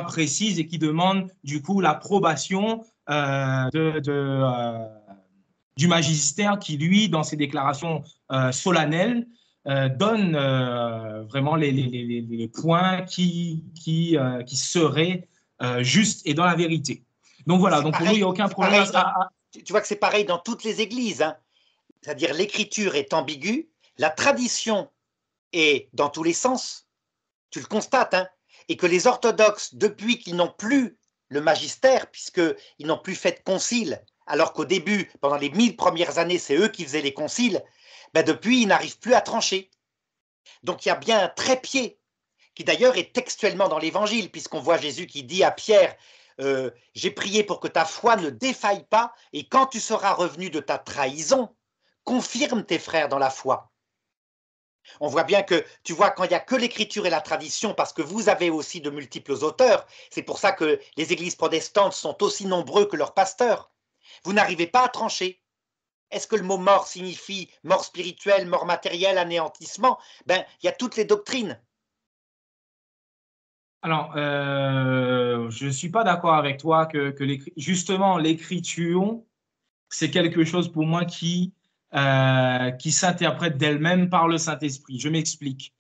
précise et qui demande du coup l'approbation du magistère qui, lui, dans ses déclarations solennelles, donne vraiment les points qui seraient justes et dans la vérité. Donc voilà, donc pour nous, il n'y a aucun problème Tu vois que c'est pareil dans toutes les églises, hein. C'est-à-dire l'écriture est ambiguë, la tradition est dans tous les sens, tu le constates, hein, et que les orthodoxes, depuis qu'ils n'ont plus le magistère, puisqu'ils n'ont plus fait de concile, alors qu'au début, pendant les 1000 premières années, c'est eux qui faisaient les conciles, ben depuis, ils n'arrivent plus à trancher. Donc il y a bien un trépied, qui d'ailleurs est textuellement dans l'évangile, puisqu'on voit Jésus qui dit à Pierre, j'ai prié pour que ta foi ne défaille pas, et quand tu seras revenu de ta trahison, confirme tes frères dans la foi. On voit bien que, tu vois, quand il n'y a que l'écriture et la tradition, parce que vous avez aussi de multiples auteurs, c'est pour ça que les églises protestantes sont aussi nombreux que leurs pasteurs, vous n'arrivez pas à trancher. Est-ce que le mot mort signifie mort spirituelle, mort matérielle, anéantissement? Ben, il y a toutes les doctrines. Alors, je ne suis pas d'accord avec toi que justement l'écriture, c'est quelque chose pour moi qui s'interprète d'elle-même par le Saint-Esprit. Je m'explique.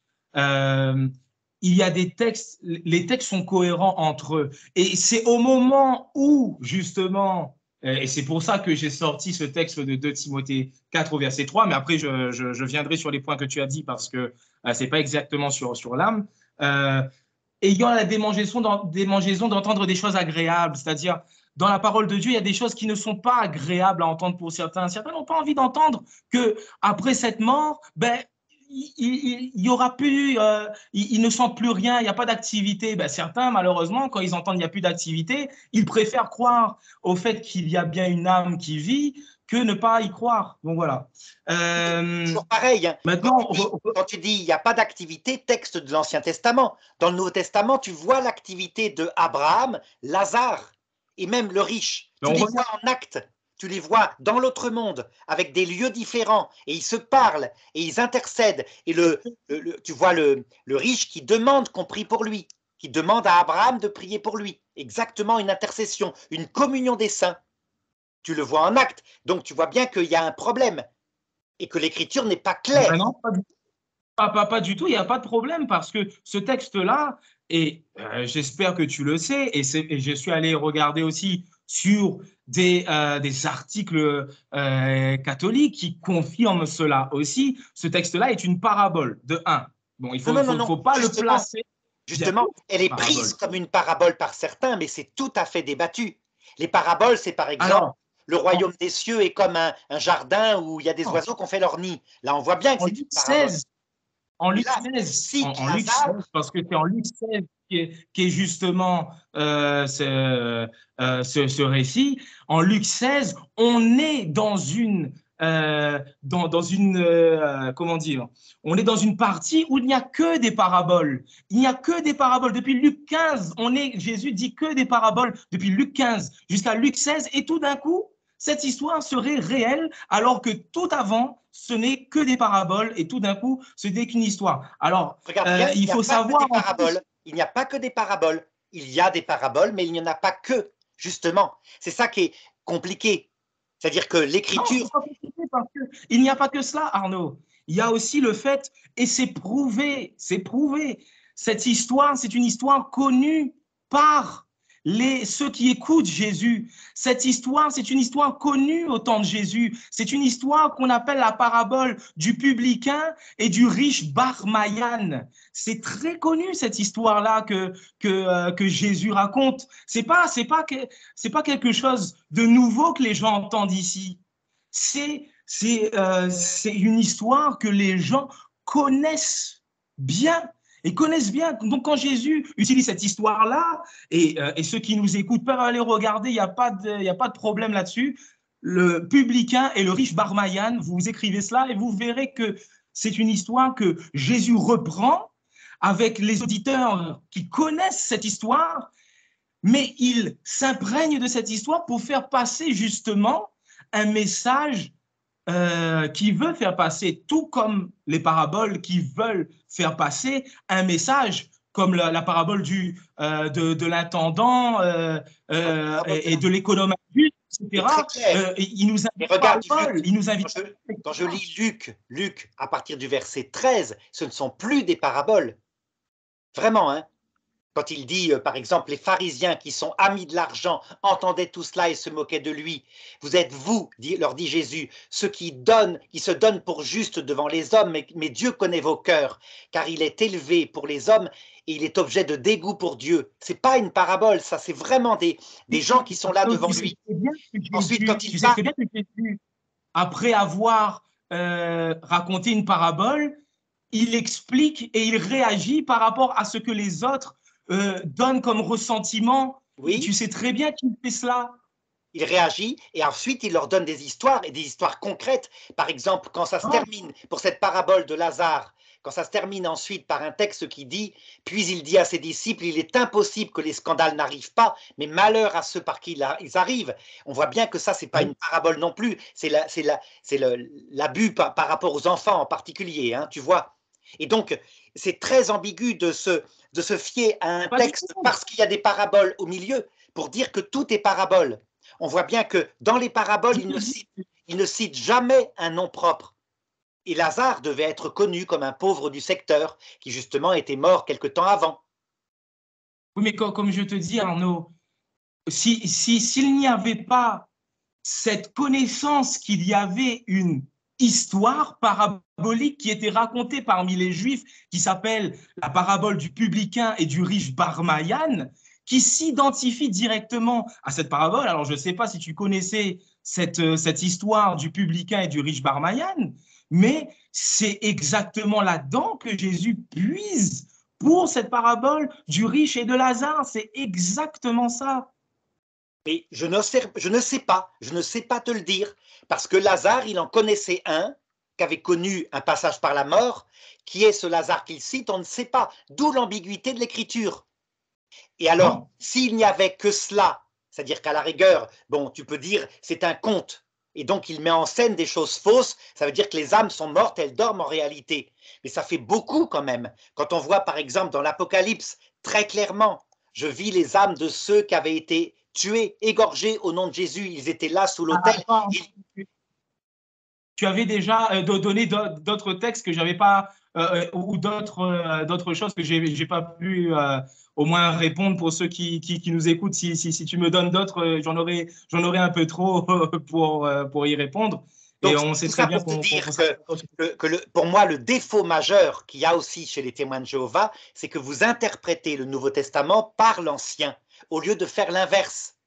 il y a des textes, les textes sont cohérents entre eux. Et c'est au moment où, justement, et c'est pour ça que j'ai sorti ce texte de 2 Timothée 4 au verset 3, mais après je viendrai sur les points que tu as dit parce que ce n'est pas exactement sur l'âme. Ayant la démangeaison d'entendre des choses agréables, c'est-à-dire dans la parole de Dieu, il y a des choses qui ne sont pas agréables à entendre pour certains. Certains n'ont pas envie d'entendre que après cette mort, ben, il y aura plus, ils ne sentent plus rien, il n'y a pas d'activité. Ben, certains, malheureusement, quand ils entendent qu'il n'y a plus d'activité, ils préfèrent croire au fait qu'il y a bien une âme qui vit que ne pas y croire. Donc voilà. Toujours pareil. Hein. Maintenant, quand tu dis il n'y a pas d'activité, texte de l'Ancien Testament. Dans le Nouveau Testament, tu vois l'activité de Abraham, Lazare et même le riche. Tu les vois en acte. Tu les vois dans l'autre monde, avec des lieux différents, et ils se parlent, et ils intercèdent. Et tu vois le riche qui demande qu'on prie pour lui, qui demande à Abraham de prier pour lui. Exactement une intercession, une communion des saints. Tu le vois en acte. Donc tu vois bien qu'il y a un problème et que l'écriture n'est pas claire. Ben non, pas du tout, il n'y a pas de problème parce que ce texte-là, et j'espère que tu le sais, et je suis allé regarder aussi sur des articles catholiques qui confirment cela aussi. Ce texte-là est une parabole, de un. Bon, il non. faut pas le placer. Justement, elle est prise comme une parabole par certains, mais c'est tout à fait débattu. Les paraboles, c'est par exemple, Alors, le royaume des cieux est comme un jardin où il y a des oiseaux qui ont fait leur nid. Là, on voit bien que c'est une parabole. En Luc là, 16, en Luc 16, parce que c'est en Luc 16 qui est justement ce récit. En Luc 16, on est dans une, comment dire, on est dans une partie où il n'y a que des paraboles. Il n'y a que des paraboles. Depuis Luc 15, Jésus dit que des paraboles depuis Luc 15 jusqu'à Luc 16, et tout d'un coup, cette histoire serait réelle, alors que tout avant, ce n'est que des paraboles, et tout d'un coup, ce n'est qu'une histoire. Alors, regarde bien, il faut savoir. Il n'y a pas que des paraboles. Il y a des paraboles, mais il n'y en a pas que, justement. C'est ça qui est compliqué. C'est-à-dire que l'écriture. Il n'y a pas que cela, Arnaud. Il y a aussi le fait, et c'est prouvé, cette histoire, c'est une histoire connue par ceux qui écoutent Jésus. Cette histoire, c'est une histoire connue au temps de Jésus. C'est une histoire qu'on appelle la parabole du publicain et du riche Barmayan. C'est très connu, cette histoire-là que Jésus raconte. C'est pas quelque chose de nouveau que les gens entendent ici. C'est une histoire que les gens connaissent bien. Et connaissent bien. Donc, quand Jésus utilise cette histoire-là, et ceux qui nous écoutent peuvent aller regarder, il n'y a pas de problème là-dessus. Le publicain et le riche Barmayan, vous écrivez cela et vous verrez que c'est une histoire que Jésus reprend avec les auditeurs qui connaissent cette histoire, mais il s'imprègne de cette histoire pour faire passer justement un message qui veut faire passer, tout comme les paraboles qui veulent faire passer un message, comme la parabole de l'intendant et de l'économe etc. Il nous invite. Regarde, quand je lis Luc, à partir du verset 13, ce ne sont plus des paraboles. Vraiment, hein. Quand il dit, par exemple, les pharisiens qui sont amis de l'argent entendaient tout cela et se moquaient de lui. Vous êtes vous, leur dit Jésus, ceux qui se donnent pour justes devant les hommes, mais Dieu connaît vos cœurs, car il est élevé pour les hommes et il est objet de dégoût pour Dieu. C'est pas une parabole, ça, c'est vraiment des gens qui sont là devant lui. Ensuite, quand il parle, après avoir raconté une parabole, il explique et il réagit par rapport à ce que les autres donne comme ressentiment. Oui. Tu sais très bien qu'il fait cela. Il réagit et ensuite il leur donne des histoires et des histoires concrètes. Par exemple, quand ça se termine pour cette parabole de Lazare, quand ça se termine ensuite par un texte qui dit « Puis il dit à ses disciples, il est impossible que les scandales n'arrivent pas, mais malheur à ceux par qui ils arrivent. » On voit bien que ça, c'est pas une parabole non plus, c'est l'abus par rapport aux enfants en particulier, hein, tu vois. Et donc, c'est très ambigu de se fier à un texte parce qu'il y a des paraboles au milieu pour dire que tout est parabole. On voit bien que dans les paraboles, il ne cite jamais un nom propre. Et Lazare devait être connu comme un pauvre du secteur qui justement était mort quelque temps avant. Oui, mais comme je te dis, Arnaud, s'il n'y avait pas cette connaissance qu'il y avait une histoire parabolique qui était racontée parmi les Juifs, qui s'appelle la parabole du publicain et du riche Barmayan, qui s'identifie directement à cette parabole. Alors, je ne sais pas si tu connaissais cette histoire du publicain et du riche Barmayan, mais c'est exactement là-dedans que Jésus puise pour cette parabole du riche et de Lazare. C'est exactement ça. Mais je ne sais pas te le dire, parce que Lazare, il en connaissait un qui avait connu un passage par la mort. Qui est ce Lazare qu'il cite, on ne sait pas, d'où l'ambiguïté de l'écriture. Et alors, Non. s'il n'y avait que cela, c'est-à-dire qu'à la rigueur, bon, tu peux dire c'est un conte, et donc il met en scène des choses fausses, ça veut dire que les âmes sont mortes, elles dorment en réalité. Mais ça fait beaucoup quand même. Quand on voit par exemple dans l'Apocalypse, très clairement, je vis les âmes de ceux qui avaient été tués, égorgés au nom de Jésus, ils étaient là sous l'autel. Tu avais déjà donné d'autres textes que j'avais pas, ou d'autres choses que j'ai pas pu au moins répondre pour ceux qui nous écoutent. Si tu me donnes d'autres, j'en aurai un peu trop pour y répondre. Et Donc, on sait tout très ça bien pour te dire que pour moi, le défaut majeur qu'il y a aussi chez les témoins de Jéhovah, c'est que vous interprétez le Nouveau Testament par l'Ancien, au lieu de faire l'inverse.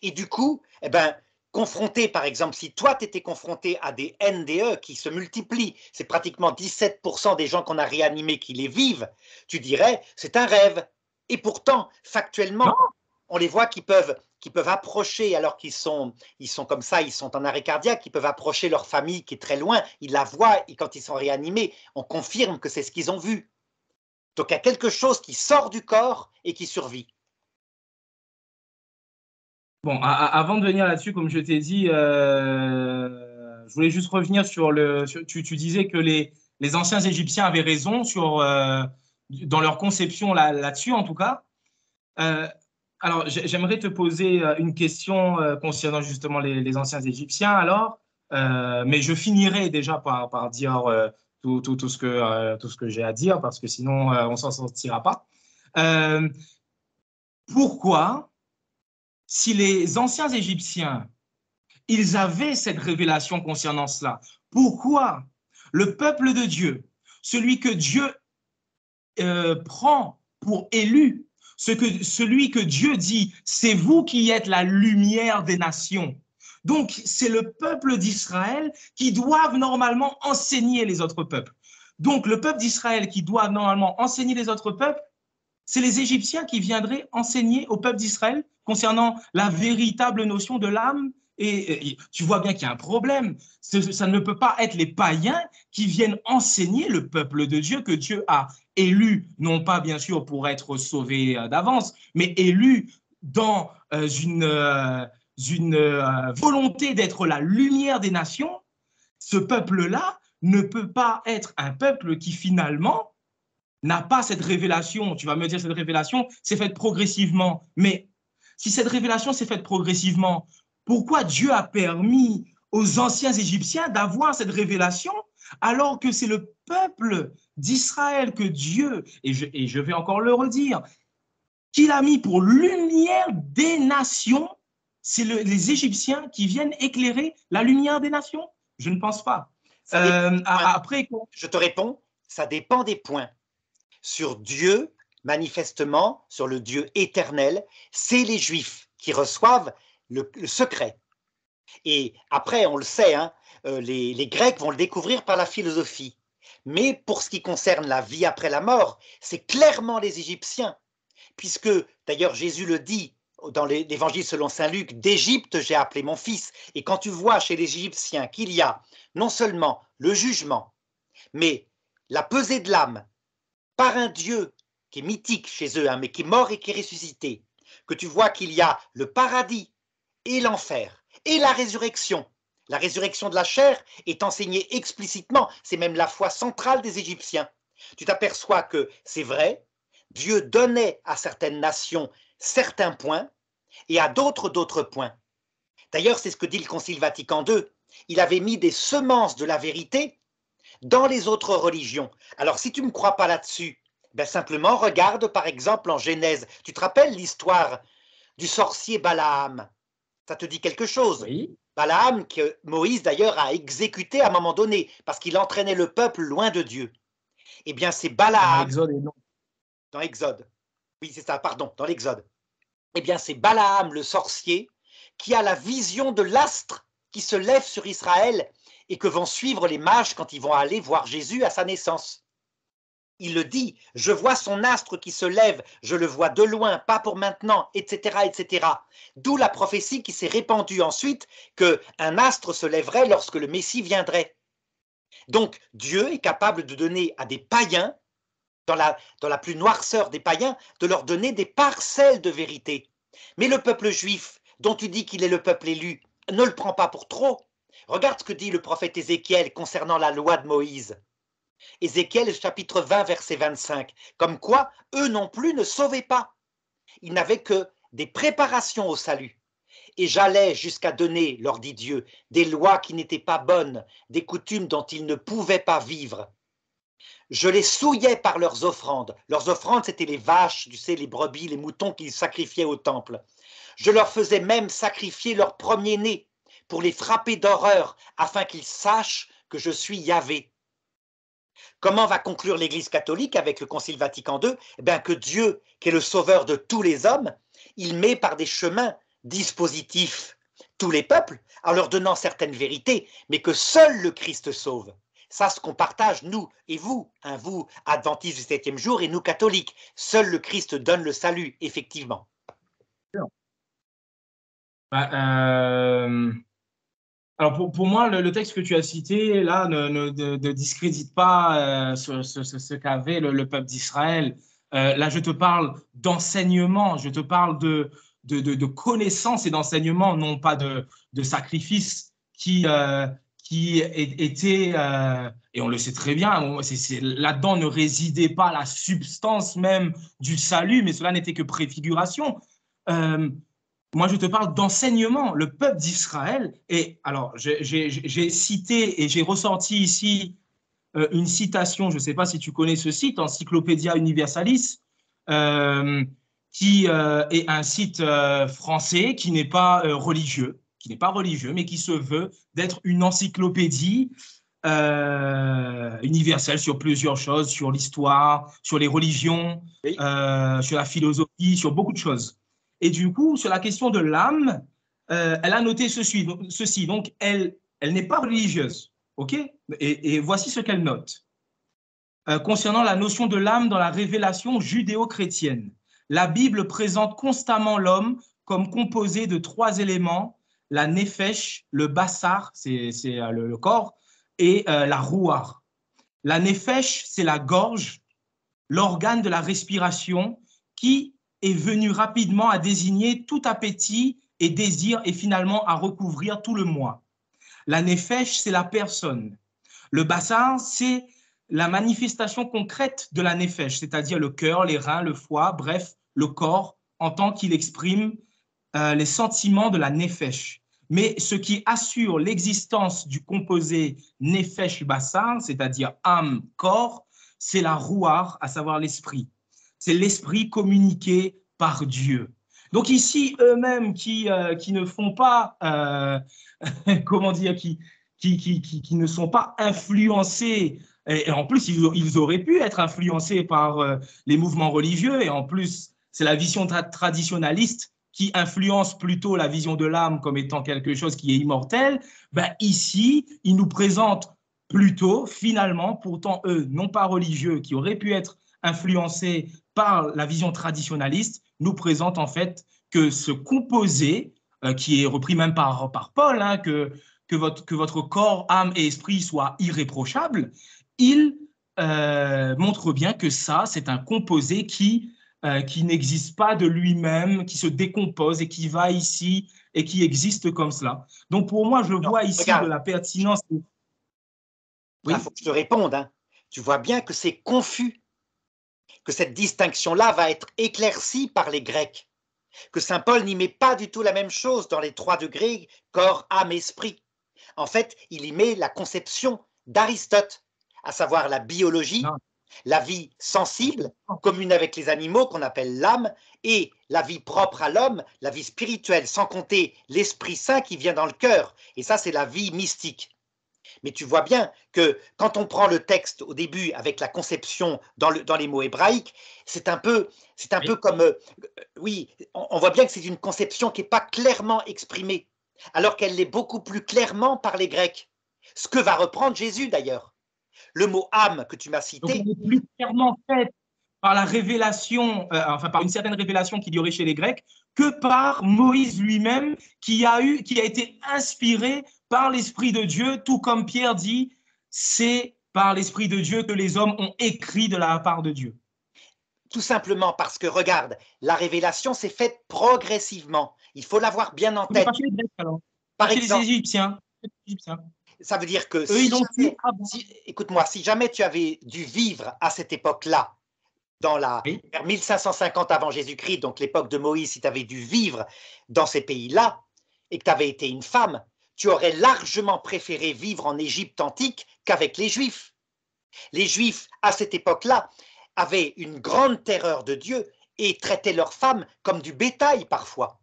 Et du coup, eh ben, confronté, par exemple, si toi, tu étais confronté à des NDE qui se multiplient, c'est pratiquement 17% des gens qu'on a réanimés qui les vivent, tu dirais, c'est un rêve. Et pourtant, non, factuellement, on les voit qui peuvent approcher, alors ils sont comme ça, ils sont en arrêt cardiaque, ils peuvent approcher leur famille qui est très loin, ils la voient, et quand ils sont réanimés, on confirme que c'est ce qu'ils ont vu. Donc il y a quelque chose qui sort du corps et qui survit. bon, avant de venir là-dessus, comme je t'ai dit, je voulais juste revenir tu disais que les anciens Égyptiens avaient raison dans leur conception là-dessus, en tout cas. Euh, alors, j'aimerais te poser une question concernant justement les anciens Égyptiens, alors, mais je finirai déjà par dire tout ce que j'ai à dire, parce que sinon, on s'en sortira pas. Euh, Pourquoi, si les anciens Égyptiens ils avaient cette révélation concernant cela. Pourquoi le peuple de Dieu, celui que Dieu prend pour élu, celui que Dieu dit, c'est vous qui êtes la lumière des nations. Donc, c'est le peuple d'Israël qui doivent normalement enseigner les autres peuples. Donc, le peuple d'Israël qui doit normalement enseigner les autres peuples, c'est les Égyptiens qui viendraient enseigner au peuple d'Israël concernant la véritable notion de l'âme. Et tu vois bien qu'il y a un problème. Ça ne peut pas être les païens qui viennent enseigner le peuple de Dieu que Dieu a élu, non pas bien sûr pour être sauvé d'avance, mais élu dans une volonté d'être la lumière des nations. Ce peuple-là ne peut pas être un peuple qui finalement n'a pas cette révélation. Tu vas me dire, cette révélation s'est faite progressivement. Mais si cette révélation s'est faite progressivement, pourquoi Dieu a permis aux anciens Égyptiens d'avoir cette révélation alors que c'est le peuple d'Israël que Dieu, et je vais encore le redire, qu'il a mis pour lumière des nations, c'est les Égyptiens qui viennent éclairer la lumière des nations? Je ne pense pas. Après, je te réponds, ça dépend des points. Sur Dieu, manifestement, sur le Dieu éternel, c'est les Juifs qui reçoivent le secret. Et après, on le sait, hein, les Grecs vont le découvrir par la philosophie. Mais pour ce qui concerne la vie après la mort, c'est clairement les Égyptiens. Puisque, d'ailleurs, Jésus le dit dans l'évangile selon saint Luc, d'Égypte j'ai appelé mon fils. Et quand tu vois chez les Égyptiens qu'il y a non seulement le jugement, mais la pesée de l'âme, par un Dieu qui est mythique chez eux, hein, mais qui est mort et qui est ressuscité, que tu vois qu'il y a le paradis et l'enfer et la résurrection. La résurrection de la chair est enseignée explicitement, c'est même la foi centrale des Égyptiens. Tu t'aperçois que c'est vrai, Dieu donnait à certaines nations certains points et à d'autres points. D'ailleurs, c'est ce que dit le Concile Vatican II. Il avait mis des semences de la vérité dans les autres religions. Alors, si tu ne me crois pas là-dessus, ben simplement regarde par exemple en Genèse. Tu te rappelles l'histoire du sorcier Balaam? Ça te dit quelque chose? Oui. Balaam, que Moïse d'ailleurs a exécuté à un moment donné, parce qu'il entraînait le peuple loin de Dieu. Eh bien, c'est Dans Balaam, Exode et non. dans Exode. Oui, c'est ça, pardon, dans l'Exode. Eh bien, c'est Balaam, le sorcier, qui a la vision de l'astre qui se lève sur Israël et que vont suivre les mages quand ils vont aller voir Jésus à sa naissance. Il le dit, je vois son astre qui se lève, je le vois de loin, pas pour maintenant, etc., etc. D'où la prophétie qui s'est répandue ensuite qu'un astre se lèverait lorsque le Messie viendrait. Donc Dieu est capable de donner à des païens, dans la plus noirceur des païens, de leur donner des parcelles de vérité. Mais le peuple juif, dont tu dis qu'il est le peuple élu, ne le prend pas pour trop. Regarde ce que dit le prophète Ézéchiel concernant la loi de Moïse. Ézéchiel chapitre 20 verset 25, comme quoi eux non plus ne sauvaient pas. Ils n'avaient que des préparations au salut. Et j'allais jusqu'à donner, leur dit Dieu, des lois qui n'étaient pas bonnes, des coutumes dont ils ne pouvaient pas vivre. Je les souillais par leurs offrandes. Leurs offrandes, c'était les vaches, tu sais, les brebis, les moutons qu'ils sacrifiaient au temple. Je leur faisais même sacrifier leur premier-né pour les frapper d'horreur, afin qu'ils sachent que je suis Yahvé. Comment va conclure l'Église catholique avec le Concile Vatican II? Eh bien, que Dieu, qui est le sauveur de tous les hommes, il met par des chemins dispositifs tous les peuples en leur donnant certaines vérités, mais que seul le Christ sauve. Ça, ce qu'on partage, nous et vous, hein, vous, adventistes du 7e jour, et nous, catholiques. Seul le Christ donne le salut, effectivement. Bah, alors pour moi, le texte que tu as cité là ne discrédite pas ce qu'avait le peuple d'Israël. Là, je te parle d'enseignement, je te parle de connaissances et d'enseignement, non pas de sacrifices qui étaient, et on le sait très bien, là-dedans ne résidait pas la substance même du salut, mais cela n'était que préfiguration. Euh, Moi, je te parle d'enseignement. Le peuple d'Israël, et alors, j'ai cité et j'ai ressorti ici une citation, je ne sais pas si tu connais ce site, Encyclopédia Universalis, euh, qui est un site français qui n'est pas religieux, mais qui se veut d'être une encyclopédie universelle sur plusieurs choses, sur l'histoire, sur les religions, Oui. sur la philosophie, sur beaucoup de choses. Et du coup, sur la question de l'âme, elle a noté ceci. Donc, elle n'est pas religieuse. OK? Et voici ce qu'elle note. Concernant la notion de l'âme dans la révélation judéo-chrétienne, la Bible présente constamment l'homme comme composé de trois éléments, la nefesh, le bassar, c'est le corps, et la rouar. La nefesh, c'est la gorge, l'organe de la respiration qui est venu rapidement à désigner tout appétit et désir et finalement à recouvrir tout le moi. La nefesh, c'est la personne. Le bassar, c'est la manifestation concrète de la nefesh, c'est-à-dire le cœur, les reins, le foie, bref, le corps, en tant qu'il exprime les sentiments de la nefesh. Mais ce qui assure l'existence du composé nefesh-bassar, c'est-à-dire âme, corps, c'est la rouar, à savoir l'esprit. C'est l'esprit communiqué par Dieu. Donc ici, eux-mêmes qui ne font pas, comment dire, qui ne sont pas influencés, et en plus, ils auraient pu être influencés par les mouvements religieux, et en plus, c'est la vision traditionnaliste qui influence plutôt la vision de l'âme comme étant quelque chose qui est immortel, ben ici, ils nous présentent plutôt, finalement, pourtant eux, non pas religieux, qui auraient pu être influencés par la vision traditionnaliste, nous présentent en fait que ce composé, qui est repris même par Paul, hein, que votre corps, âme et esprit soient irréprochables, il montre bien que ça, c'est un composé qui n'existe pas de lui-même, qui se décompose et qui va ici et qui existe comme cela. Donc pour moi, je Non, vois ici de regarde, la pertinence. il faut Oui, que je te réponde. Hein. Tu vois bien que c'est confus, que cette distinction-là va être éclaircie par les Grecs, que saint Paul n'y met pas du tout la même chose dans les 3 degrés, corps, âme, esprit. En fait, il y met la conception d'Aristote. à savoir la biologie, Non. la vie sensible, commune avec les animaux qu'on appelle l'âme, et la vie propre à l'homme, la vie spirituelle, sans compter l'Esprit Saint qui vient dans le cœur. Et ça, c'est la vie mystique. Mais tu vois bien que quand on prend le texte au début avec la conception dans les mots hébraïques, c'est un peu Oui. comme, oui, on voit bien que c'est une conception qui n'est pas clairement exprimée, alors qu'elle l'est beaucoup plus clairement par les Grecs. Ce que va reprendre Jésus d'ailleurs. Le mot âme que tu m'as Donc, cité, elle est plus clairement faite par la révélation, enfin par une certaine révélation qu'il y aurait chez les Grecs, que par Moïse lui-même, qui a été inspiré par l'Esprit de Dieu, tout comme Pierre dit, c'est par l'Esprit de Dieu que les hommes ont écrit de la part de Dieu. tout simplement parce que, regarde, la révélation s'est faite progressivement. Il faut l'avoir bien en Mais pas tête. chez les Grecs alors, pas Par chez les exemple, Égyptiens. ça veut dire que Eux, si ils l'ont su jamais, avant. écoute-moi, si jamais tu avais dû vivre à cette époque-là, Oui. vers 1550 avant Jésus-Christ, donc l'époque de Moïse, si tu avais dû vivre dans ces pays-là et que tu avais été une femme, tu aurais largement préféré vivre en Égypte antique qu'avec les Juifs. Les Juifs, à cette époque-là, avaient une grande terreur de Dieu et traitaient leurs femmes comme du bétail parfois.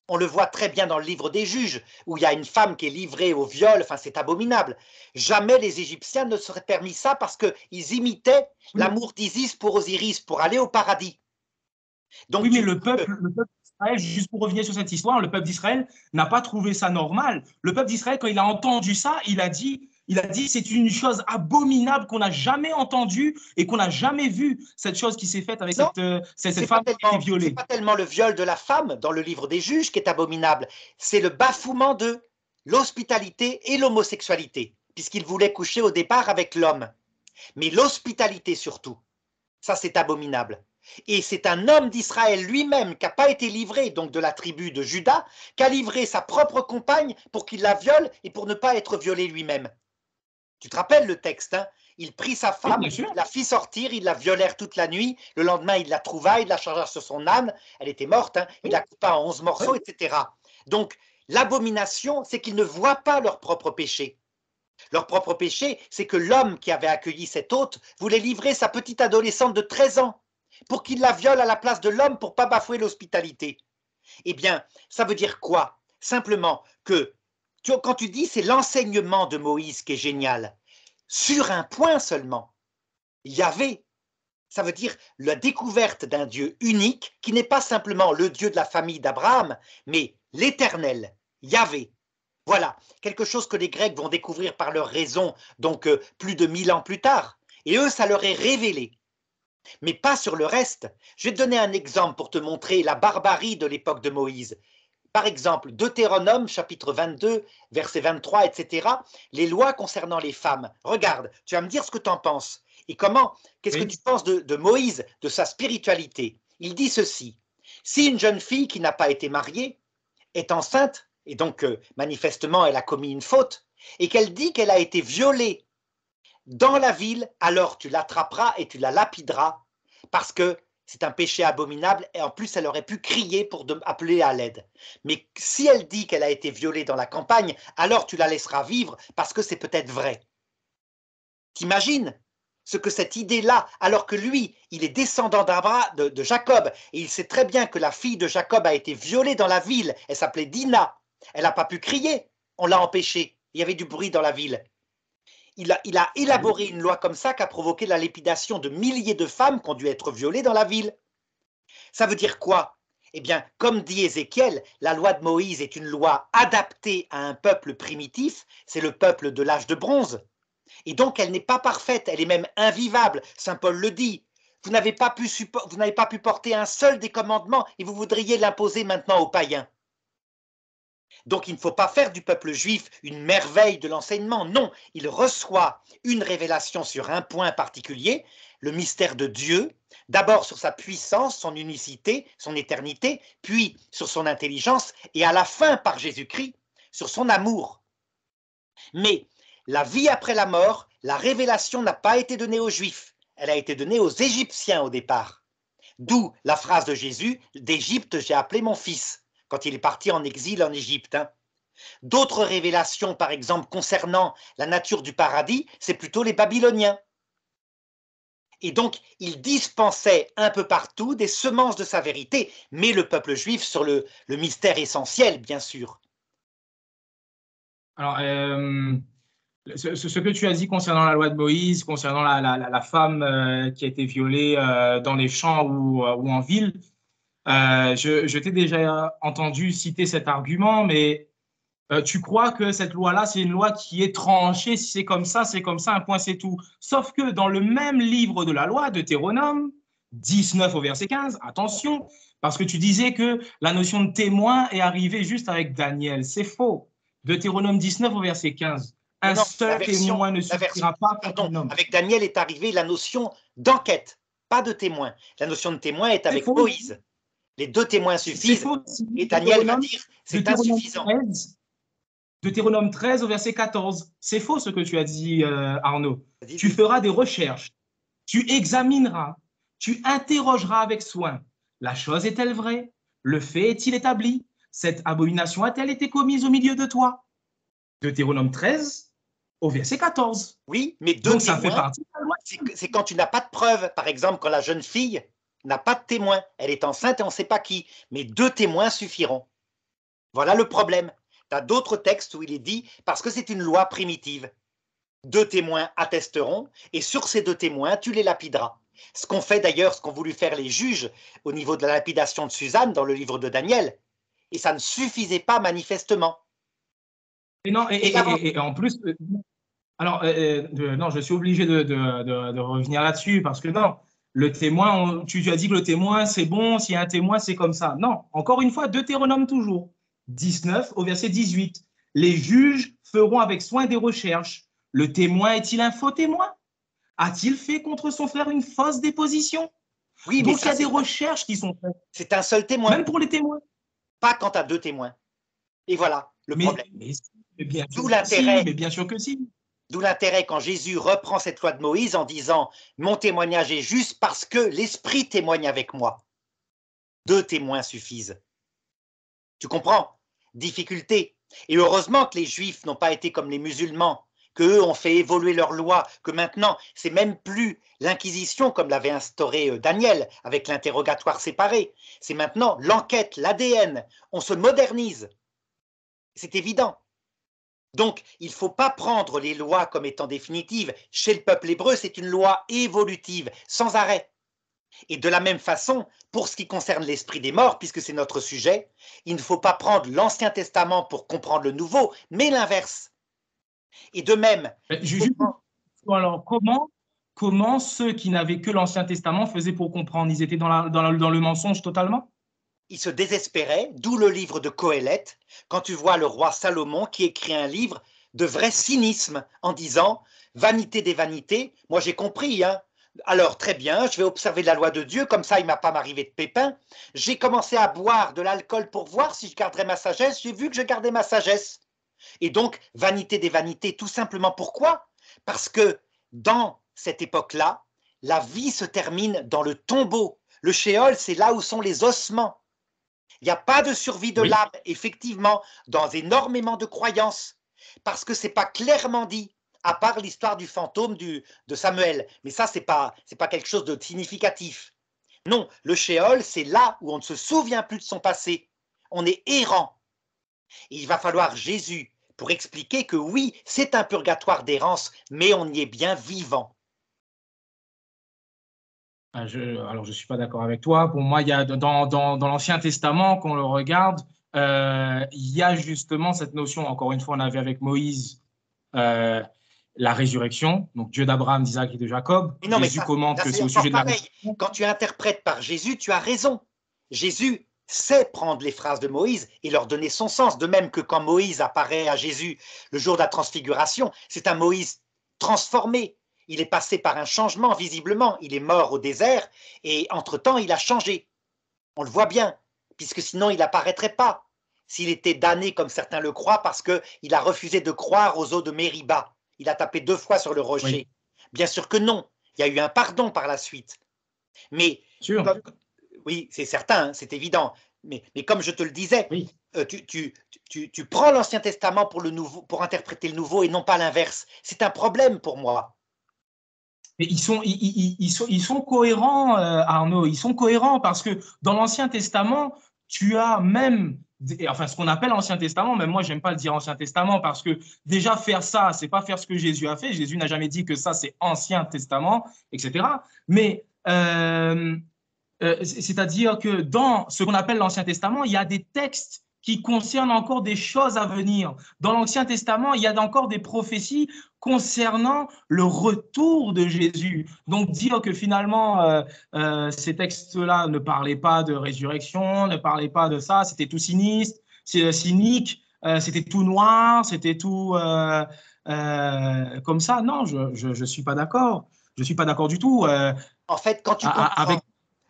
On le voit très bien dans le livre des Juges, où il y a une femme qui est livrée au viol, enfin c'est abominable. Jamais les Égyptiens ne seraient permis ça parce qu'ils imitaient l'amour d'Isis pour Osiris, pour aller au paradis. Donc Oui, mais tu vois le peuple d'Israël, juste pour revenir sur cette histoire, le peuple d'Israël n'a pas trouvé ça normal. Le peuple d'Israël, quand il a entendu ça, il a dit c'est une chose abominable qu'on n'a jamais entendue et qu'on n'a jamais vue, cette chose qui s'est faite avec non, cette femme qui a été c'est violée. pas tellement le viol de la femme dans le livre des Juges qui est abominable, c'est le bafouement de l'hospitalité et l'homosexualité, puisqu'il voulait coucher au départ avec l'homme. Mais l'hospitalité surtout, ça c'est abominable. Et c'est un homme d'Israël lui-même qui n'a pas été livré, donc de la tribu de Juda, qui a livré sa propre compagne pour qu'il la viole et pour ne pas être violé lui-même. Tu te rappelles le texte, hein? Il prit sa Oui, femme, bien sûr. il la fit sortir, ils la violèrent toute la nuit. Le lendemain, il la trouva, il la chargea sur son âne. Elle était morte, hein? Il Oui, la coupa en 11 oui. morceaux, etc. Donc, l'abomination, c'est qu'ils ne voient pas leur propre péché. Leur propre péché, c'est que l'homme qui avait accueilli cette hôte voulait livrer sa petite adolescente de 13 ans pour qu'il la viole à la place de l'homme pour pas bafouer l'hospitalité. Eh bien, ça veut dire quoi? Simplement que quand tu dis c'est l'enseignement de Moïse qui est génial, sur un point seulement, Yahvé, ça veut dire la découverte d'un Dieu unique qui n'est pas simplement le Dieu de la famille d'Abraham, mais l'Éternel, Yahvé. Voilà, quelque chose que les Grecs vont découvrir par leur raison, donc plus de 1000 ans plus tard. Et eux, ça leur est révélé. Mais pas sur le reste. Je vais te donner un exemple pour te montrer la barbarie de l'époque de Moïse. Par exemple, Deutéronome, chapitre 22, verset 23, etc., les lois concernant les femmes. Regarde, tu vas me dire ce que tu en penses. Et qu'est-ce que Oui. tu penses de Moïse, de sa spiritualité? Il dit ceci: si une jeune fille qui n'a pas été mariée est enceinte, et donc manifestement elle a commis une faute, et qu'elle dit qu'elle a été violée dans la ville, alors tu l'attraperas et tu la lapideras, parce que c'est un péché abominable, et en plus elle aurait pu crier pour appeler à l'aide. Mais si elle dit qu'elle a été violée dans la campagne, alors tu la laisseras vivre, parce que c'est peut-être vrai. T'imagines ce que cette idée-là, alors que lui, il est descendant de Jacob, et il sait très bien que la fille de Jacob a été violée dans la ville, elle s'appelait Dina, elle n'a pas pu crier, on l'a empêchée, il y avait du bruit dans la ville. Il a élaboré une loi comme ça qui a provoqué la lépidation de milliers de femmes qui ont dû être violées dans la ville. Ça veut dire quoi? Eh bien, comme dit Ézéchiel, la loi de Moïse est une loi adaptée à un peuple primitif, c'est le peuple de l'âge de bronze. Et donc, elle n'est pas parfaite, elle est même invivable. Saint Paul le dit. Vous n'avez pas pu porter un seul des commandements et vous voudriez l'imposer maintenant aux païens. Donc, il ne faut pas faire du peuple juif une merveille de l'enseignement. Non, il reçoit une révélation sur un point particulier, le mystère de Dieu, d'abord sur sa puissance, son unicité, son éternité, puis sur son intelligence, et à la fin, par Jésus-Christ, sur son amour. Mais la vie après la mort, la révélation n'a pas été donnée aux Juifs, elle a été donnée aux Égyptiens au départ. D'où la phrase de Jésus: d'Égypte j'ai appelé mon fils, quand il est parti en exil en Égypte. Hein. D'autres révélations, par exemple, concernant la nature du paradis, c'est plutôt les Babyloniens. Et donc, ils dispensaient un peu partout des semences de sa vérité, mais le peuple juif sur le mystère essentiel, bien sûr. Alors, ce que tu as dit concernant la loi de Moïse, concernant la femme qui a été violée dans les champs ou en ville, je t'ai déjà entendu citer cet argument, mais tu crois que cette loi-là, c'est une loi qui est tranchée, si c'est comme ça, un point, c'est tout. Sauf que dans le même livre de la loi, Deutéronome 19 au verset 15, attention, parce que tu disais que la notion de témoin est arrivée juste avec Daniel. C'est faux. Deutéronome 19 au verset 15. Non, Un non, seul témoin ne suffira pas contre pardon, un homme. avec Daniel est arrivée la notion d'enquête, pas de témoin. La notion de témoin est avec Moïse. Les 2 témoins suffisent. Faux. Et Daniel va dire c'est insuffisant. Deutéronome 13 au verset 14. C'est faux ce que tu as dit, Arnaud. Tu feras des recherches, tu examineras, tu interrogeras avec soin. La chose est-elle vraie? Le fait est-il établi? Cette abomination a-t-elle été commise au milieu de toi? Deutéronome 13 au verset 14. Oui, mais 2 Donc, témoins, ça fait partie de la loi. C'est quand tu n'as pas de preuve. Par exemple, quand la jeune fille n'a pas de témoin, elle est enceinte et on ne sait pas qui, mais 2 témoins suffiront. Voilà le problème. Tu as d'autres textes où il est dit, parce que c'est une loi primitive, 2 témoins attesteront, et sur ces 2 témoins, tu les lapideras. Ce qu'ont fait d'ailleurs, ce qu'ont voulu faire les juges au niveau de la lapidation de Suzanne dans le livre de Daniel, et ça ne suffisait pas manifestement. Et non, et en plus, alors, non, je suis obligé de revenir là-dessus parce que non, le témoin, tu as dit que le témoin, c'est bon, s'il y a un témoin, c'est comme ça. Non, encore une fois, Deutéronome toujours, 19 au verset 18. Les juges feront avec soin des recherches. Le témoin est-il un faux témoin? A-t-il fait contre son frère une fausse déposition? Oui, donc mais il y a des recherches qui sont faites. C'est un seul témoin. Même pour les témoins. Pas quand tu as 2 témoins. Et voilà le problème. D'où l'intérêt. Mais bien sûr que si. D'où l'intérêt quand Jésus reprend cette loi de Moïse en disant « Mon témoignage est juste parce que l'Esprit témoigne avec moi ». 2 témoins suffisent. Tu comprends? Difficulté. Et heureusement que les Juifs n'ont pas été comme les musulmans, qu'eux ont fait évoluer leur loi, que maintenant, c'est même plus l'Inquisition comme l'avait instauré Daniel, avec l'interrogatoire séparé. C'est maintenant l'enquête, l'ADN. On se modernise. C'est évident. Donc, il ne faut pas prendre les lois comme étant définitives. Chez le peuple hébreu, c'est une loi évolutive, sans arrêt. Et de la même façon, pour ce qui concerne l'esprit des morts, puisque c'est notre sujet, il ne faut pas prendre l'Ancien Testament pour comprendre le Nouveau, mais l'inverse. Et de même… Alors, comment ceux qui n'avaient que l'Ancien Testament faisaient pour comprendre? Ils étaient dans le mensonge totalement? Ils se désespéraient, d'où le livre de Qoéleth, quand tu vois le roi Salomon qui écrit un livre de vrai cynisme en disant « Vanité des vanités, moi j'ai compris, hein. Alors très bien, je vais observer la loi de Dieu, comme ça il ne va pas m'arriver de pépin. J'ai commencé à boire de l'alcool pour voir si je garderais ma sagesse, j'ai vu que je gardais ma sagesse. » Et donc, vanité des vanités, tout simplement pourquoi? Parce que dans cette époque-là, la vie se termine dans le tombeau. Le shéol, c'est là où sont les ossements. Il n'y a pas de survie de l'âme, effectivement, dans énormément de croyances, parce que ce n'est pas clairement dit, à part l'histoire du fantôme de Samuel. Mais ça, ce n'est pas quelque chose de significatif. Non, le shéol, c'est là où on ne se souvient plus de son passé. On est errant. Et il va falloir Jésus pour expliquer que oui, c'est un purgatoire d'errance, mais on y est bien vivant. Alors, je ne suis pas d'accord avec toi. Pour moi, il y a dans l'Ancien Testament, qu'on le regarde, il y a justement cette notion, encore une fois, on avait avec Moïse la résurrection, donc Dieu d'Abraham, d'Isaac et de Jacob. Mais non, Jésus commente que c'est au sujet de la résurrection. Quand tu interprètes par Jésus, tu as raison. Jésus sait prendre les phrases de Moïse et leur donner son sens, de même que quand Moïse apparaît à Jésus le jour de la transfiguration, c'est un Moïse transformé. Il est passé par un changement, visiblement. Il est mort au désert et entre-temps, il a changé. On le voit bien, puisque sinon, il n'apparaîtrait pas. S'il était damné, comme certains le croient, parce qu'il a refusé de croire aux eaux de Mériba. Il a tapé 2 fois sur le rocher. Oui. Bien sûr que non. Il y a eu un pardon par la suite. Mais, oui, c'est certain, c'est évident. Mais comme je te le disais, oui. tu prends l'Ancien Testament pour le nouveau, pour interpréter le Nouveau et non pas l'inverse. C'est un problème pour moi. Mais ils sont cohérents, Arnaud. Ils sont cohérents parce que dans l'Ancien Testament, tu as même, enfin, ce qu'on appelle l'Ancien Testament, même moi, j'aime pas le dire Ancien Testament parce que déjà faire ça, c'est pas faire ce que Jésus a fait. Jésus n'a jamais dit que ça, c'est Ancien Testament, etc. Mais c'est-à-dire que dans ce qu'on appelle l'Ancien Testament, il y a des textes qui concernent encore des choses à venir. Dans l'Ancien Testament, il y a encore des prophéties concernant le retour de Jésus. Donc dire que finalement, ces textes-là ne parlaient pas de résurrection, ne parlaient pas de ça, c'était tout sinistre, cynique, c'était tout noir, c'était tout comme ça. Non, je suis pas d'accord. Je suis pas d'accord du tout. En fait, quand tu Avec comprends,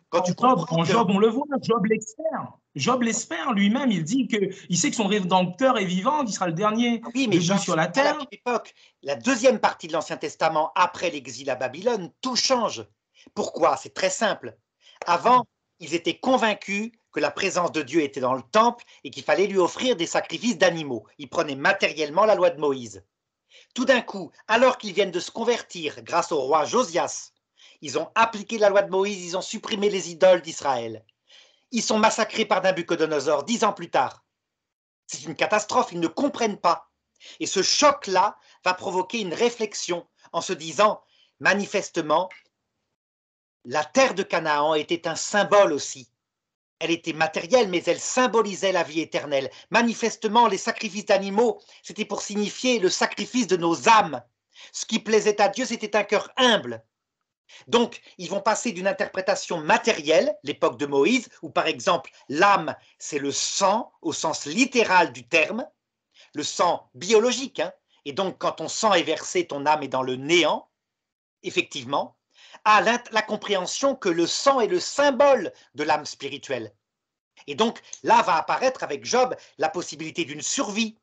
quand tu comprends en Job, on le voit, Job l'espère. Job l'espère lui-même, il dit qu'il sait que son rédempteur est vivant, qu'il sera le dernier oui, mais debout Job, sur c'est la pas la terre. même époque. La deuxième partie de l'Ancien Testament, après l'exil à Babylone, tout change. Pourquoi? C'est très simple. Avant, ils étaient convaincus que la présence de Dieu était dans le temple et qu'il fallait lui offrir des sacrifices d'animaux. Ils prenaient matériellement la loi de Moïse. Tout d'un coup, alors qu'ils viennent de se convertir grâce au roi Josias, ils ont appliqué la loi de Moïse, ils ont supprimé les idoles d'Israël. Ils sont massacrés par Nabuchodonosor 10 ans plus tard. C'est une catastrophe, ils ne comprennent pas. Et ce choc-là va provoquer une réflexion en se disant, manifestement, la terre de Canaan était un symbole aussi. Elle était matérielle, mais elle symbolisait la vie éternelle. Manifestement, les sacrifices d'animaux, c'était pour signifier le sacrifice de nos âmes. Ce qui plaisait à Dieu, c'était un cœur humble. Donc, ils vont passer d'une interprétation matérielle, l'époque de Moïse, où par exemple l'âme, c'est le sang au sens littéral du terme, le sang biologique, hein, et donc quand ton sang est versé, ton âme est dans le néant, effectivement, à la compréhension que le sang est le symbole de l'âme spirituelle. Et donc là va apparaître avec Job la possibilité d'une survie,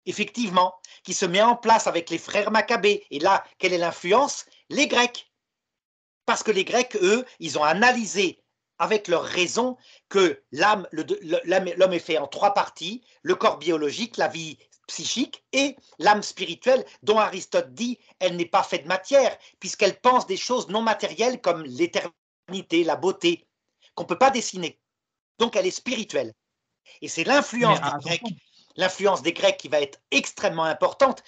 effectivement, qui se met en place avec les frères Maccabées. Et là, quelle est l'influence? Les Grecs. Parce que les Grecs, eux, ils ont analysé avec leur raison que l'âme, l'homme est fait en 3 parties, le corps biologique, la vie psychique et l'âme spirituelle, dont Aristote dit elle n'est pas faite de matière, puisqu'elle pense des choses non matérielles comme l'éternité, la beauté, qu'on ne peut pas dessiner. Donc elle est spirituelle. Et c'est l'influence des Grecs qui va être extrêmement importante,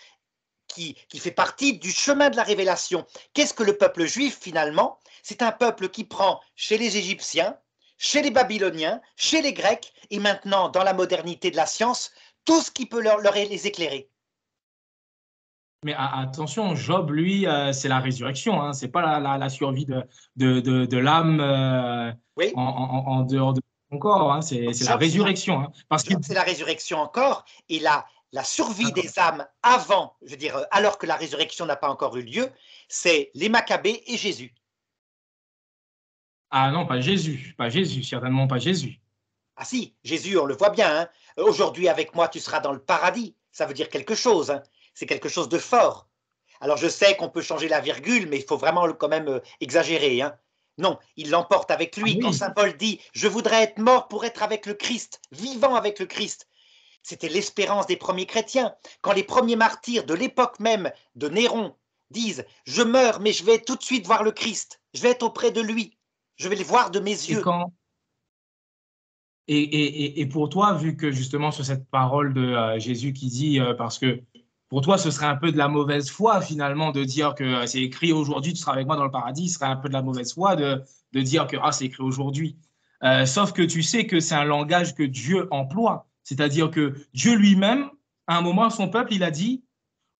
qui fait partie du chemin de la révélation. Qu'est-ce que le peuple juif finalement? C'est un peuple qui prend chez les Égyptiens, chez les Babyloniens, chez les Grecs et maintenant dans la modernité de la science, tout ce qui peut leur les éclairer. Mais attention, Job, lui, c'est la résurrection, hein, c'est pas la survie de l'âme Oui. en dehors de son corps, hein, c'est la résurrection. Hein, parce que c'est la résurrection encore, et la survie des âmes avant, je veux dire, alors que la résurrection n'a pas encore eu lieu, c'est les Maccabées et Jésus. Ah non, pas Jésus, certainement pas Jésus. Ah si, Jésus, on le voit bien, hein. Aujourd'hui avec moi tu seras dans le paradis, ça veut dire quelque chose, hein. C'est quelque chose de fort. Alors je sais qu'on peut changer la virgule, mais il faut vraiment quand même exagérer, hein. Non, il l'emporte avec lui. Quand saint Paul dit « Je voudrais être mort pour être avec le Christ, vivant avec le Christ », c'était l'espérance des premiers chrétiens. Quand les premiers martyrs de l'époque même de Néron disent « Je meurs, mais je vais tout de suite voir le Christ, je vais être auprès de lui, je vais le voir de mes yeux ». Et pour toi, vu que justement sur cette parole de Jésus qui dit, parce que pour toi, ce serait un peu de la mauvaise foi finalement de dire que c'est écrit aujourd'hui, tu seras avec moi dans le paradis, ce serait un peu de la mauvaise foi de dire que c'est écrit aujourd'hui. Sauf que tu sais que c'est un langage que Dieu emploie. C'est-à-dire que Dieu lui-même, à un moment, son peuple, il a dit,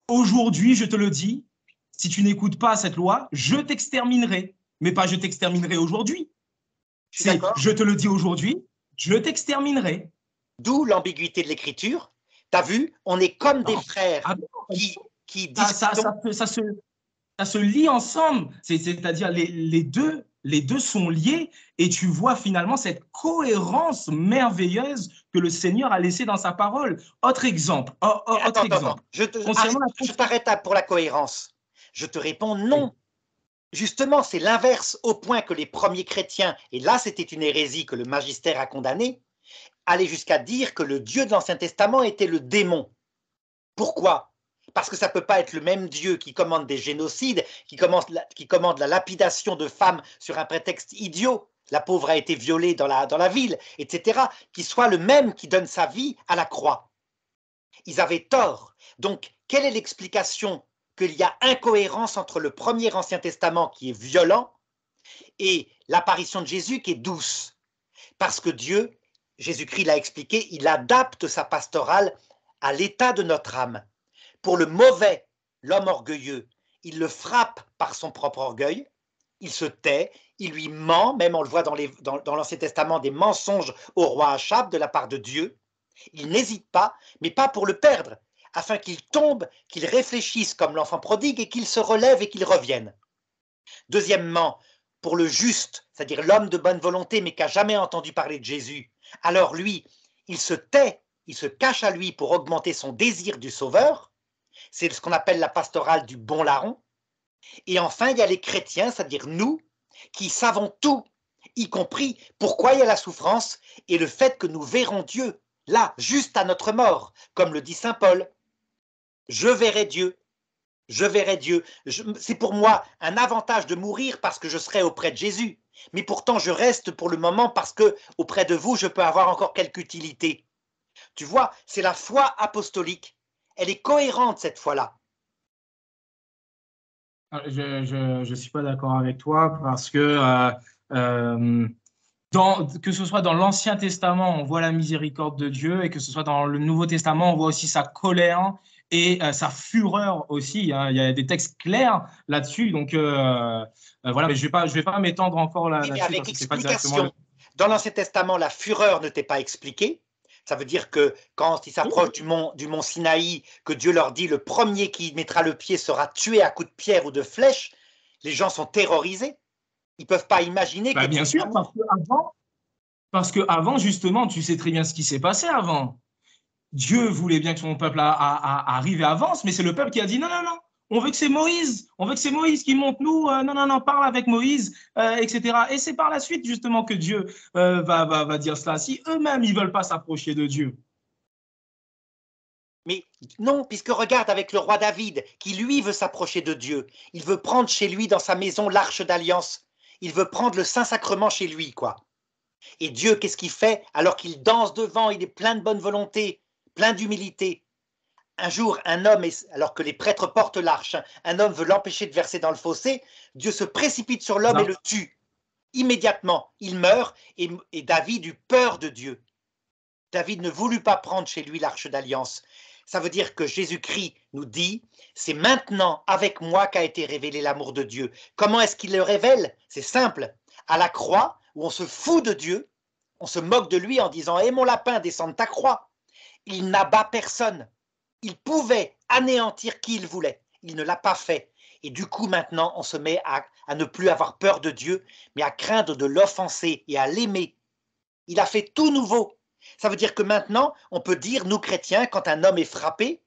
aujourd'hui, je te le dis, si tu n'écoutes pas cette loi, je t'exterminerai. Mais pas je t'exterminerai aujourd'hui. C'est je te le dis aujourd'hui, je t'exterminerai. D'où l'ambiguïté de l'écriture. Tu as vu, on est comme des frères qui discutent. Ça se lie ensemble. C'est-à-dire les deux sont liés et tu vois finalement cette cohérence merveilleuse que le Seigneur a laissée dans sa parole. Autre exemple. Attends. Je t'arrête pour la cohérence. Je te réponds non. Oui. Justement, c'est l'inverse, au point que les premiers chrétiens, et là c'était une hérésie que le magistère a condamnée, aller jusqu'à dire que le Dieu de l'Ancien Testament était le démon. Pourquoi? Parce que ça ne peut pas être le même Dieu qui commande des génocides, qui commande la lapidation de femmes sur un prétexte idiot, la pauvre a été violée dans la ville, etc., qui soit le même qui donne sa vie à la croix. Ils avaient tort. Donc, quelle est l'explication qu'il y a incohérence entre le premier Ancien Testament qui est violent et l'apparition de Jésus qui est douce? Parce que Dieu, Jésus-Christ l'a expliqué, il adapte sa pastorale à l'état de notre âme. Pour le mauvais, l'homme orgueilleux, il le frappe par son propre orgueil, il se tait, il lui ment, même on le voit dans l'Ancien Testament, des mensonges au roi Achab de la part de Dieu. Il n'hésite pas, mais pas pour le perdre, afin qu'il tombe, qu'il réfléchisse comme l'enfant prodigue et qu'il se relève et qu'il revienne. Deuxièmement, pour le juste, c'est-à-dire l'homme de bonne volonté mais qui n'a jamais entendu parler de Jésus, alors lui, il se tait, il se cache à lui pour augmenter son désir du Sauveur. C'est ce qu'on appelle la pastorale du bon larron. Et enfin, il y a les chrétiens, c'est-à-dire nous, qui savons tout, y compris pourquoi il y a la souffrance et le fait que nous verrons Dieu, là, juste à notre mort, comme le dit saint Paul. Je verrai Dieu, je verrai Dieu. C'est pour moi un avantage de mourir parce que je serai auprès de Jésus. Mais pourtant, je reste pour le moment parce que auprès de vous, je peux avoir encore quelque utilité. Tu vois, c'est la foi apostolique. Elle est cohérente cette foi-là. Je ne suis pas d'accord avec toi parce que que ce soit dans l'Ancien Testament, on voit la miséricorde de Dieu et que ce soit dans le Nouveau Testament, on voit aussi sa colère et sa fureur aussi. Hein. Il y a des textes clairs là-dessus. Donc, voilà, mais je vais pas m'étendre encore Oui, mais là-dessus avec parce que c'est pas directement... Dans l'Ancien Testament, la fureur ne t'est pas expliquée. Ça veut dire que quand ils s'approchent du mont Sinaï, que Dieu leur dit le premier qui mettra le pied sera tué à coups de pierre ou de flèche, les gens sont terrorisés. Ils ne peuvent pas imaginer que bien Dieu sûr, parce que avant, justement, tu sais très bien ce qui s'est passé avant. Dieu voulait bien que son peuple arrive et avance, mais c'est le peuple qui a dit non, non, non, on veut que c'est Moïse, qui monte nous, non, non, non, parle avec Moïse, etc. Et c'est par la suite, justement, que Dieu va dire cela. Si eux-mêmes, ils ne veulent pas s'approcher de Dieu. Mais non, puisque regarde avec le roi David, qui lui veut s'approcher de Dieu. Il veut prendre chez lui dans sa maison l'arche d'alliance. Il veut prendre le Saint-Sacrement chez lui, quoi. Et Dieu, qu'est-ce qu'il fait alors qu'il danse devant, il est plein de bonne volonté, plein d'humilité. Un jour, un homme, alors que les prêtres portent l'arche, un homme veut l'empêcher de verser dans le fossé, Dieu se précipite sur l'homme et le tue. Immédiatement, il meurt et David eut peur de Dieu. David ne voulut pas prendre chez lui l'arche d'alliance. Ça veut dire que Jésus-Christ nous dit, c'est maintenant avec moi qu'a été révélé l'amour de Dieu. Comment est-ce qu'il le révèle? C'est simple. À la croix, où on se fout de Dieu, on se moque de lui en disant « Eh mon lapin, descends de ta croix ». Il n'abat personne. Il pouvait anéantir qui il voulait. Il ne l'a pas fait. Et du coup, maintenant, on se met à ne plus avoir peur de Dieu, mais à craindre de l'offenser et à l'aimer. Il a fait tout nouveau. Ça veut dire que maintenant, on peut dire, nous chrétiens, quand un homme est frappé,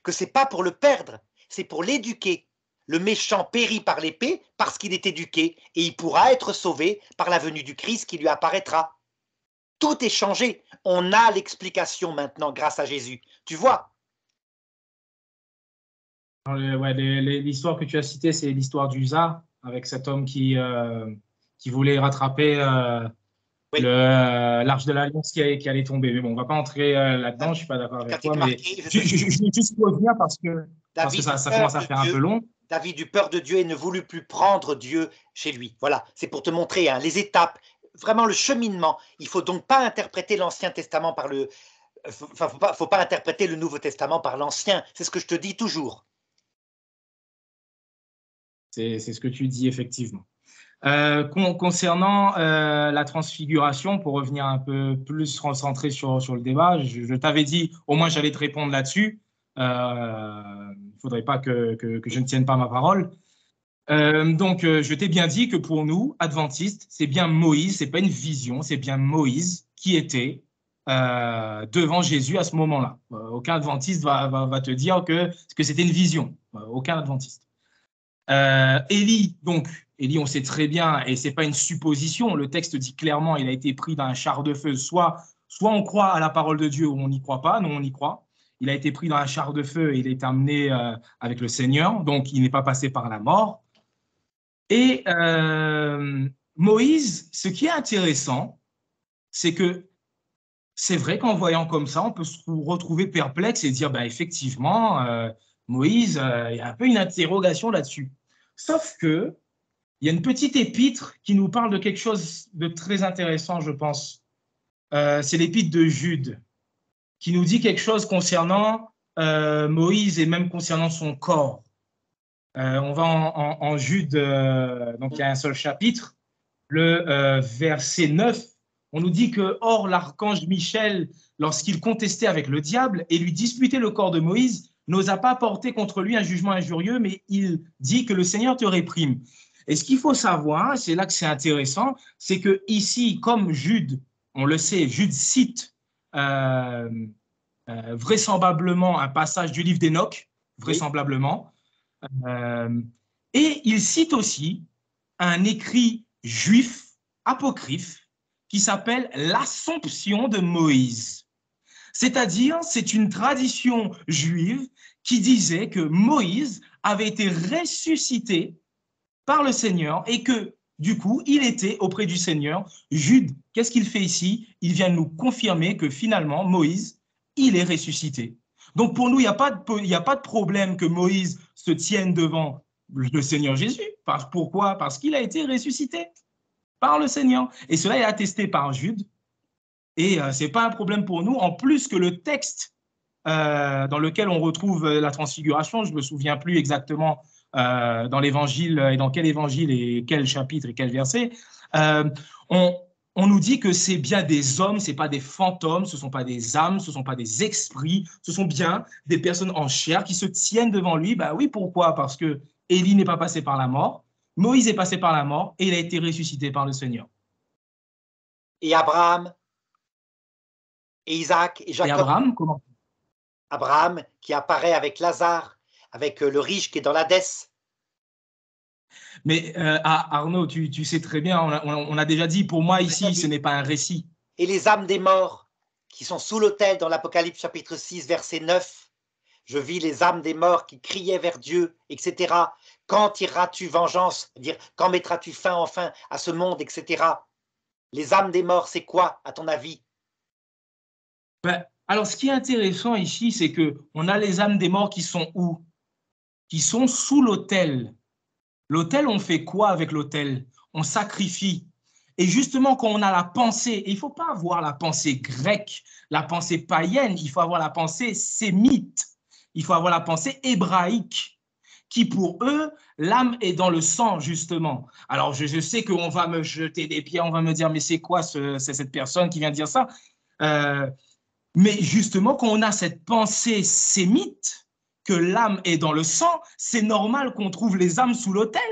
que c'est pas pour le perdre, c'est pour l'éduquer. Le méchant périt par l'épée parce qu'il est éduqué et il pourra être sauvé par la venue du Christ qui lui apparaîtra. Tout est changé. On a l'explication maintenant grâce à Jésus. Tu vois? Ouais, l'histoire que tu as citée, c'est l'histoire d'Uza, avec cet homme qui voulait rattraper Oui. l'arche de l'Alliance qui allait tomber. Mais bon, on ne va pas entrer là-dedans, je ne suis pas d'accord avec toi, mais je vais juste revenir parce que ça commence à faire un peu long. David eut peur de Dieu et ne voulut plus prendre Dieu chez lui. Voilà, c'est pour te montrer hein, les étapes, vraiment le cheminement. Il ne faut donc pas interpréter l'Ancien Testament par le... Enfin, faut pas interpréter le Nouveau Testament par l'Ancien. C'est ce que je te dis toujours. C'est ce que tu dis, effectivement. Concernant la transfiguration, pour revenir un peu plus concentré sur le débat, je t'avais dit, au moins j'allais te répondre là-dessus. Il ne faudrait pas que je ne tienne pas ma parole. Donc, je t'ai bien dit que pour nous, adventistes, c'est bien Moïse, c'est pas une vision, c'est bien Moïse qui était devant Jésus à ce moment-là. Aucun adventiste va te dire que c'était une vision. Aucun adventiste. Élie, on sait très bien, et c'est pas une supposition, le texte dit clairement, il a été pris dans un char de feu, soit soit on croit à la parole de Dieu ou on n'y croit pas. Non, on y croit. Il a été pris dans la char de feu et il est amené avec le Seigneur, donc il n'est pas passé par la mort. Et Moïse, ce qui est intéressant, c'est que c'est vrai qu'en voyant comme ça, on peut se retrouver perplexe et dire, bah, effectivement, Moïse, il y a un peu une interrogation là-dessus. Sauf que il y a une petite épître qui nous parle de quelque chose de très intéressant, je pense. C'est l'épître de Jude, qui nous dit quelque chose concernant Moïse et même concernant son corps. On va en Jude, donc il y a un seul chapitre, le verset 9. On nous dit que, or, l'archange Michel, lorsqu'il contestait avec le diable et lui disputait le corps de Moïse, n'osa pas porter contre lui un jugement injurieux, mais il dit que le Seigneur te réprime. Et ce qu'il faut savoir, c'est là que c'est intéressant, c'est que ici, comme Jude, on le sait, Jude cite vraisemblablement un passage du livre d'Enoch, vraisemblablement, et il cite aussi un écrit juif apocryphe qui s'appelle l'Assomption de Moïse. C'est-à-dire, c'est une tradition juive qui disait que Moïse avait été ressuscité par le Seigneur et que, du coup, il était auprès du Seigneur. Jude, qu'est-ce qu'il fait ici? Il vient nous confirmer que finalement, Moïse, il est ressuscité. Donc, pour nous, il n'y a pas de problème que Moïse se tienne devant le Seigneur Jésus. Pourquoi? Parce qu'il a été ressuscité par le Seigneur. Et cela est attesté par Jude. Et ce n'est pas un problème pour nous. En plus que le texte dans lequel on retrouve la transfiguration, je ne me souviens plus exactement dans l'évangile et dans quel évangile et quel chapitre et quel verset, on nous dit que c'est bien des hommes, ce n'est pas des fantômes, ce ne sont pas des âmes, ce ne sont pas des esprits, ce sont bien des personnes en chair qui se tiennent devant lui. Ben oui, pourquoi? Parce que Élie n'est pas passé par la mort, Moïse est passé par la mort et il a été ressuscité par le Seigneur. Et Abraham, et Isaac, et Jacob. Et Abraham, comment? Abraham qui apparaît avec Lazare, avec le riche qui est dans l'Hadès. Mais Arnaud, tu sais très bien, on a déjà dit, pour moi ici, ce n'est pas un récit. Et les âmes des morts qui sont sous l'autel dans l'Apocalypse chapitre 6, verset 9. Je vis les âmes des morts qui criaient vers Dieu, etc. Quand tireras-tu vengeance? Dire, quand mettras-tu fin enfin à ce monde, etc. Les âmes des morts, c'est quoi, à ton avis? Ben, alors, ce qui est intéressant ici, c'est qu'on a les âmes des morts qui sont où? Qui sont sous l'autel. L'autel, on fait quoi avec l'autel? On sacrifie. Et justement, quand on a la pensée, il ne faut pas avoir la pensée grecque, la pensée païenne, il faut avoir la pensée sémite, il faut avoir la pensée hébraïque, qui pour eux, l'âme est dans le sang, justement. Alors, je sais qu'on va me jeter des pierres, on va me dire, mais c'est quoi cette personne qui vient dire ça? Mais justement, quand on a cette pensée sémite, que l'âme est dans le sang, c'est normal qu'on trouve les âmes sous l'autel.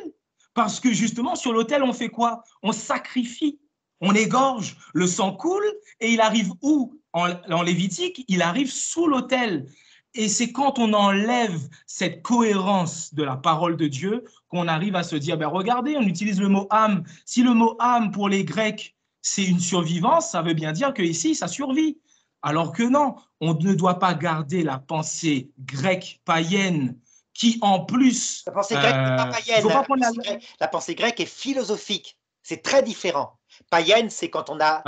Parce que justement, sur l'autel, on fait quoi? On sacrifie, on égorge, le sang coule et il arrive où? En Lévitique, il arrive sous l'autel. Et c'est quand on enlève cette cohérence de la parole de Dieu qu'on arrive à se dire, ben regardez, on utilise le mot âme. Si le mot âme pour les Grecs, c'est une survivance, ça veut bien dire qu'ici, ça survit. Alors que non, on ne doit pas garder la pensée grecque païenne qui, en plus… La pensée grecque n'est pas païenne. La pensée grecque est philosophique. C'est très différent. Païenne, c'est quand on a…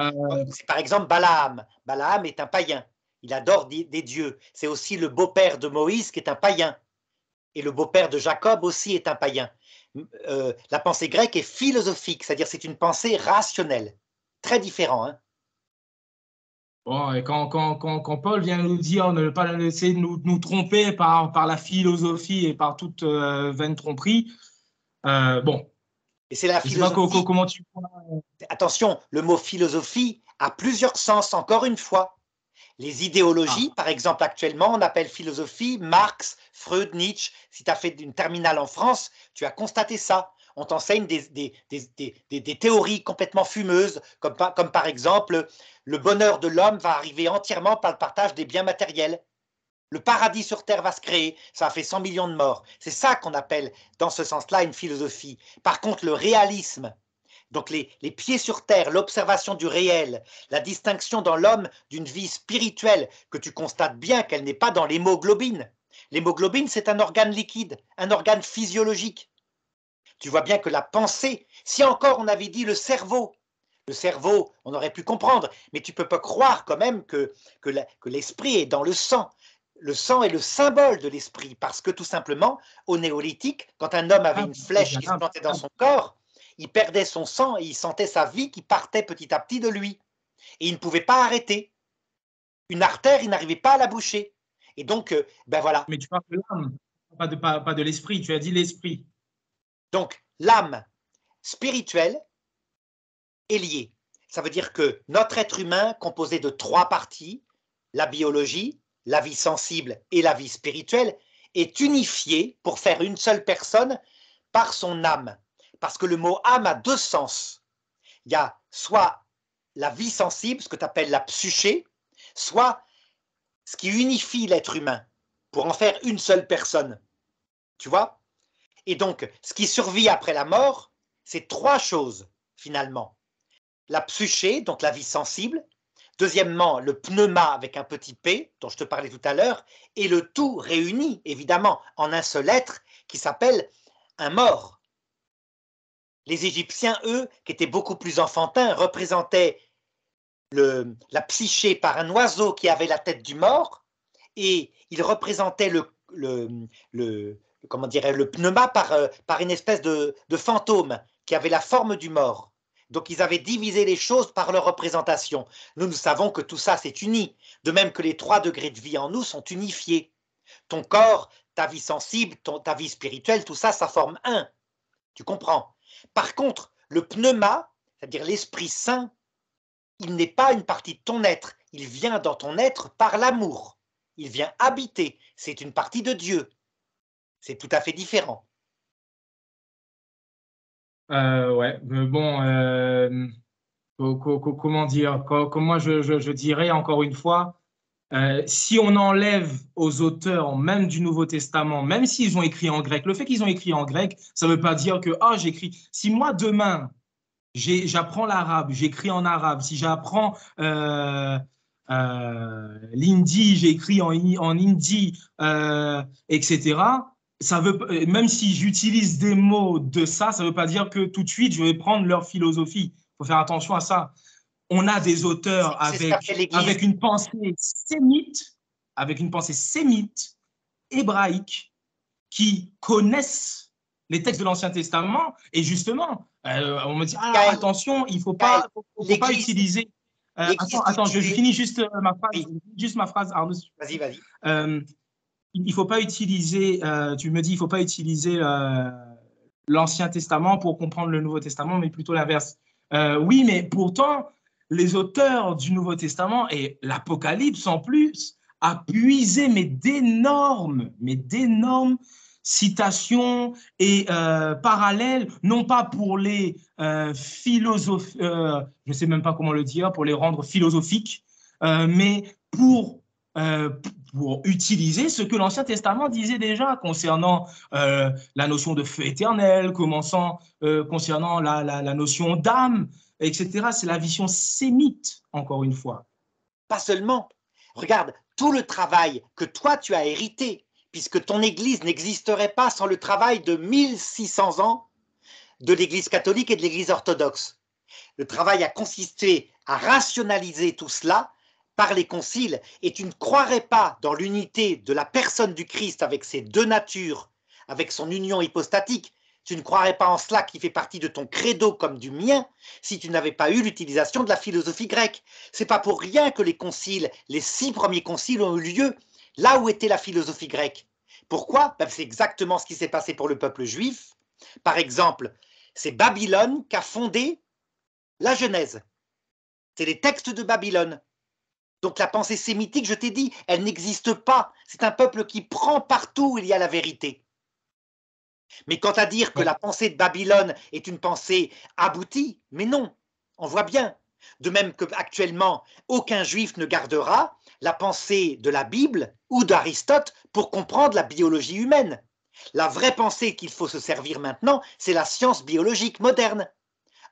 c'est par exemple Balaam. Balaam est un païen. Il adore des dieux. C'est aussi le beau-père de Moïse qui est un païen. Et le beau-père de Jacob aussi est un païen. La pensée grecque est philosophique, c'est-à-dire c'est une pensée rationnelle. Très différent, hein. Bon, et quand Paul vient nous dire ne pas laisser nous tromper par la philosophie et par toute vaine tromperie, bon. Et c'est la philosophie. Comment tu… Attention, le mot philosophie a plusieurs sens, encore une fois. Les idéologies, par exemple, actuellement, on appelle philosophie Marx, Freud, Nietzsche. Si tu as fait une terminale en France, tu as constaté ça. On t'enseigne des théories complètement fumeuses, comme par exemple, le bonheur de l'homme va arriver entièrement par le partage des biens matériels. Le paradis sur Terre va se créer, ça a fait 100 millions de morts. C'est ça qu'on appelle, dans ce sens-là, une philosophie. Par contre, le réalisme, Donc les pieds sur terre, l'observation du réel, la distinction dans l'homme d'une vie spirituelle, que tu constates bien qu'elle n'est pas dans l'hémoglobine. L'hémoglobine, c'est un organe liquide, un organe physiologique. Tu vois bien que la pensée, si encore on avait dit le cerveau, on aurait pu comprendre, mais tu ne peux pas croire quand même que l'esprit est dans le sang. Le sang est le symbole de l'esprit, parce que tout simplement, au néolithique, quand un homme avait une flèche qui se plantait dans son corps, il perdait son sang et il sentait sa vie qui partait petit à petit de lui. Et il ne pouvait pas arrêter. Une artère, il n'arrivait pas à la boucher. Et donc, ben voilà. Mais tu parles de l'âme, pas de l'esprit, tu as dit l'esprit. Donc, l'âme spirituelle est liée. Ça veut dire que notre être humain, composé de 3 parties, la biologie, la vie sensible et la vie spirituelle, est unifié pour faire une seule personne par son âme. Parce que le mot âme a 2 sens. Il y a soit la vie sensible, ce que tu appelles la psyché, soit ce qui unifie l'être humain pour en faire une seule personne. Tu vois? Et donc, ce qui survit après la mort, c'est 3 choses, finalement. La psyché, donc la vie sensible. Deuxièmement, le pneuma avec un petit p, dont je te parlais tout à l'heure, et le tout réuni, évidemment, en un seul être qui s'appelle un mort. Les Égyptiens, eux, qui étaient beaucoup plus enfantins, représentaient la psyché par un oiseau qui avait la tête du mort, et ils représentaient comment dirais, le pneuma par une espèce de fantôme qui avait la forme du mort. Donc ils avaient divisé les choses par leur représentation. Nous savons que tout ça c'est uni, de même que les 3 degrés de vie en nous sont unifiés. Ton corps, ta vie sensible, ta vie spirituelle, tout ça, ça forme un. Tu comprends? Par contre, le pneuma, c'est-à-dire l'Esprit Saint, il n'est pas une partie de ton être, il vient dans ton être par l'amour. Il vient habiter, c'est une partie de Dieu. C'est tout à fait différent. Ouais, bon, comment dire, comment je dirais encore une fois, si on enlève aux auteurs même du Nouveau Testament, même s'ils ont écrit en grec, le fait qu'ils ont écrit en grec, ça ne veut pas dire que j'écris. Si moi demain j'apprends l'arabe, j'écris en arabe, si j'apprends l'hindi, j'écris en hindi, etc. Ça veut, même si j'utilise des mots de ça, ça ne veut pas dire que tout de suite je vais prendre leur philosophie. Il faut faire attention à ça. On a des auteurs avec une pensée sémite, hébraïque, qui connaissent les textes de l'Ancien Testament. Et justement, on me dit, attention, il ne faut pas utiliser... attends, je finis juste ma phrase, Arnaud. Vas-y, vas-y. Il ne faut pas utiliser, tu me dis, il ne faut pas utiliser l'Ancien Testament pour comprendre le Nouveau Testament, mais plutôt l'inverse. Oui, mais pourtant, les auteurs du Nouveau Testament et l'Apocalypse en plus a puisé d'énormes citations et parallèles, non pas pour les philosophes, je ne sais même pas comment le dire, pour les rendre philosophiques, mais pour utiliser ce que l'Ancien Testament disait déjà concernant la notion de feu éternel, concernant la notion d'âme, etc. C'est la vision sémite, encore une fois. Pas seulement. Regarde, tout le travail que toi tu as hérité, puisque ton Église n'existerait pas sans le travail de 1600 ans de l'Église catholique et de l'Église orthodoxe. Le travail a consisté à rationaliser tout cela par les conciles, et tu ne croirais pas dans l'unité de la personne du Christ avec ses 2 natures, avec son union hypostatique, tu ne croirais pas en cela qui fait partie de ton credo comme du mien, si tu n'avais pas eu l'utilisation de la philosophie grecque. C'est pas pour rien que les conciles, les 6 premiers conciles ont eu lieu là où était la philosophie grecque. Pourquoi? C'est exactement ce qui s'est passé pour le peuple juif. Par exemple, c'est Babylone qu'a fondé la Genèse. C'est les textes de Babylone. Donc la pensée sémitique, je t'ai dit, elle n'existe pas. C'est un peuple qui prend partout où il y a la vérité. Mais quant à dire que la pensée de Babylone est une pensée aboutie, mais non, on voit bien. De même qu'actuellement, aucun juif ne gardera la pensée de la Bible ou d'Aristote pour comprendre la biologie humaine. La vraie pensée qu'il faut se servir maintenant, c'est la science biologique moderne.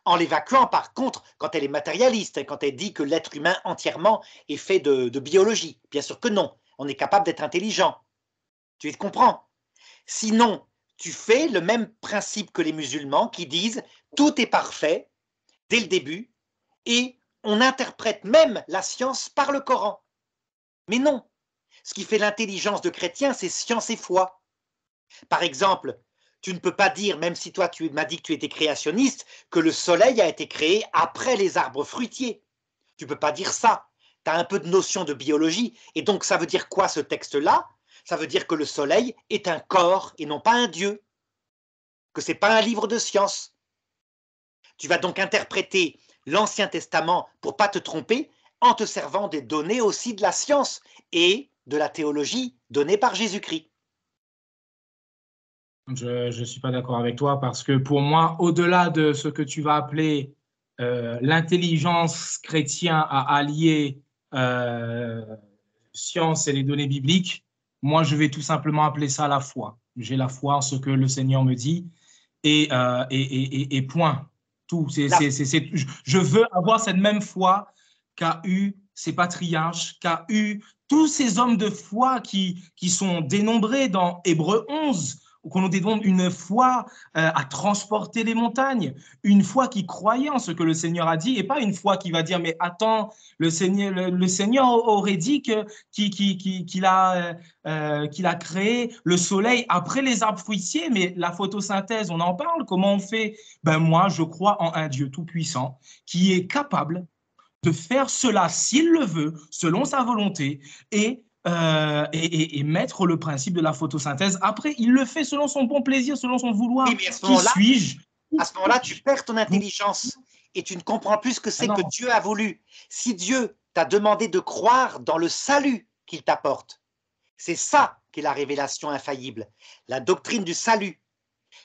En l'évacuant, par contre, quand elle est matérialiste, quand elle dit que l'être humain entièrement est fait de biologie. Bien sûr que non, on est capable d'être intelligent. Tu comprends? Sinon, tu fais le même principe que les musulmans qui disent tout est parfait dès le début et on interprète même la science par le Coran. Mais non, ce qui fait l'intelligence de chrétien, c'est science et foi. Par exemple, tu ne peux pas dire, même si toi tu m'as dit que tu étais créationniste, que le soleil a été créé après les arbres fruitiers. Tu ne peux pas dire ça. Tu as un peu de notion de biologie. Et donc ça veut dire quoi ce texte-là? Ça veut dire que le soleil est un corps et non pas un dieu. Que ce n'est pas un livre de science. Tu vas donc interpréter l'Ancien Testament pour ne pas te tromper en te servant des données aussi de la science et de la théologie donnée par Jésus-Christ. Je ne suis pas d'accord avec toi parce que pour moi, au-delà de ce que tu vas appeler l'intelligence chrétienne à allier science et les données bibliques, moi, je vais tout simplement appeler ça la foi. J'ai la foi en ce que le Seigneur me dit et point. Tout. Je veux avoir cette même foi qu'a eu ces patriarches, qu'a eu tous ces hommes de foi qui sont dénombrés dans Hébreux 11, qu'on nous dénombre une foi à transporter les montagnes, une foi qui croyait en ce que le Seigneur a dit, et pas une foi qui va dire, mais attends, le Seigneur aurait dit qu'il a créé le soleil après les arbres fruitiers, mais la photosynthèse, on en parle, comment on fait? Ben moi, je crois en un Dieu tout-puissant qui est capable de faire cela s'il le veut, selon sa volonté, et mettre le principe de la photosynthèse. Après, il le fait selon son bon plaisir, selon son vouloir. Oui, mais Qui suis-je? à ce moment-là, tu perds ton intelligence et tu ne comprends plus ce que c'est que Dieu a voulu. Si Dieu t'a demandé de croire dans le salut qu'il t'apporte, c'est ça qui est la révélation infaillible, la doctrine du salut.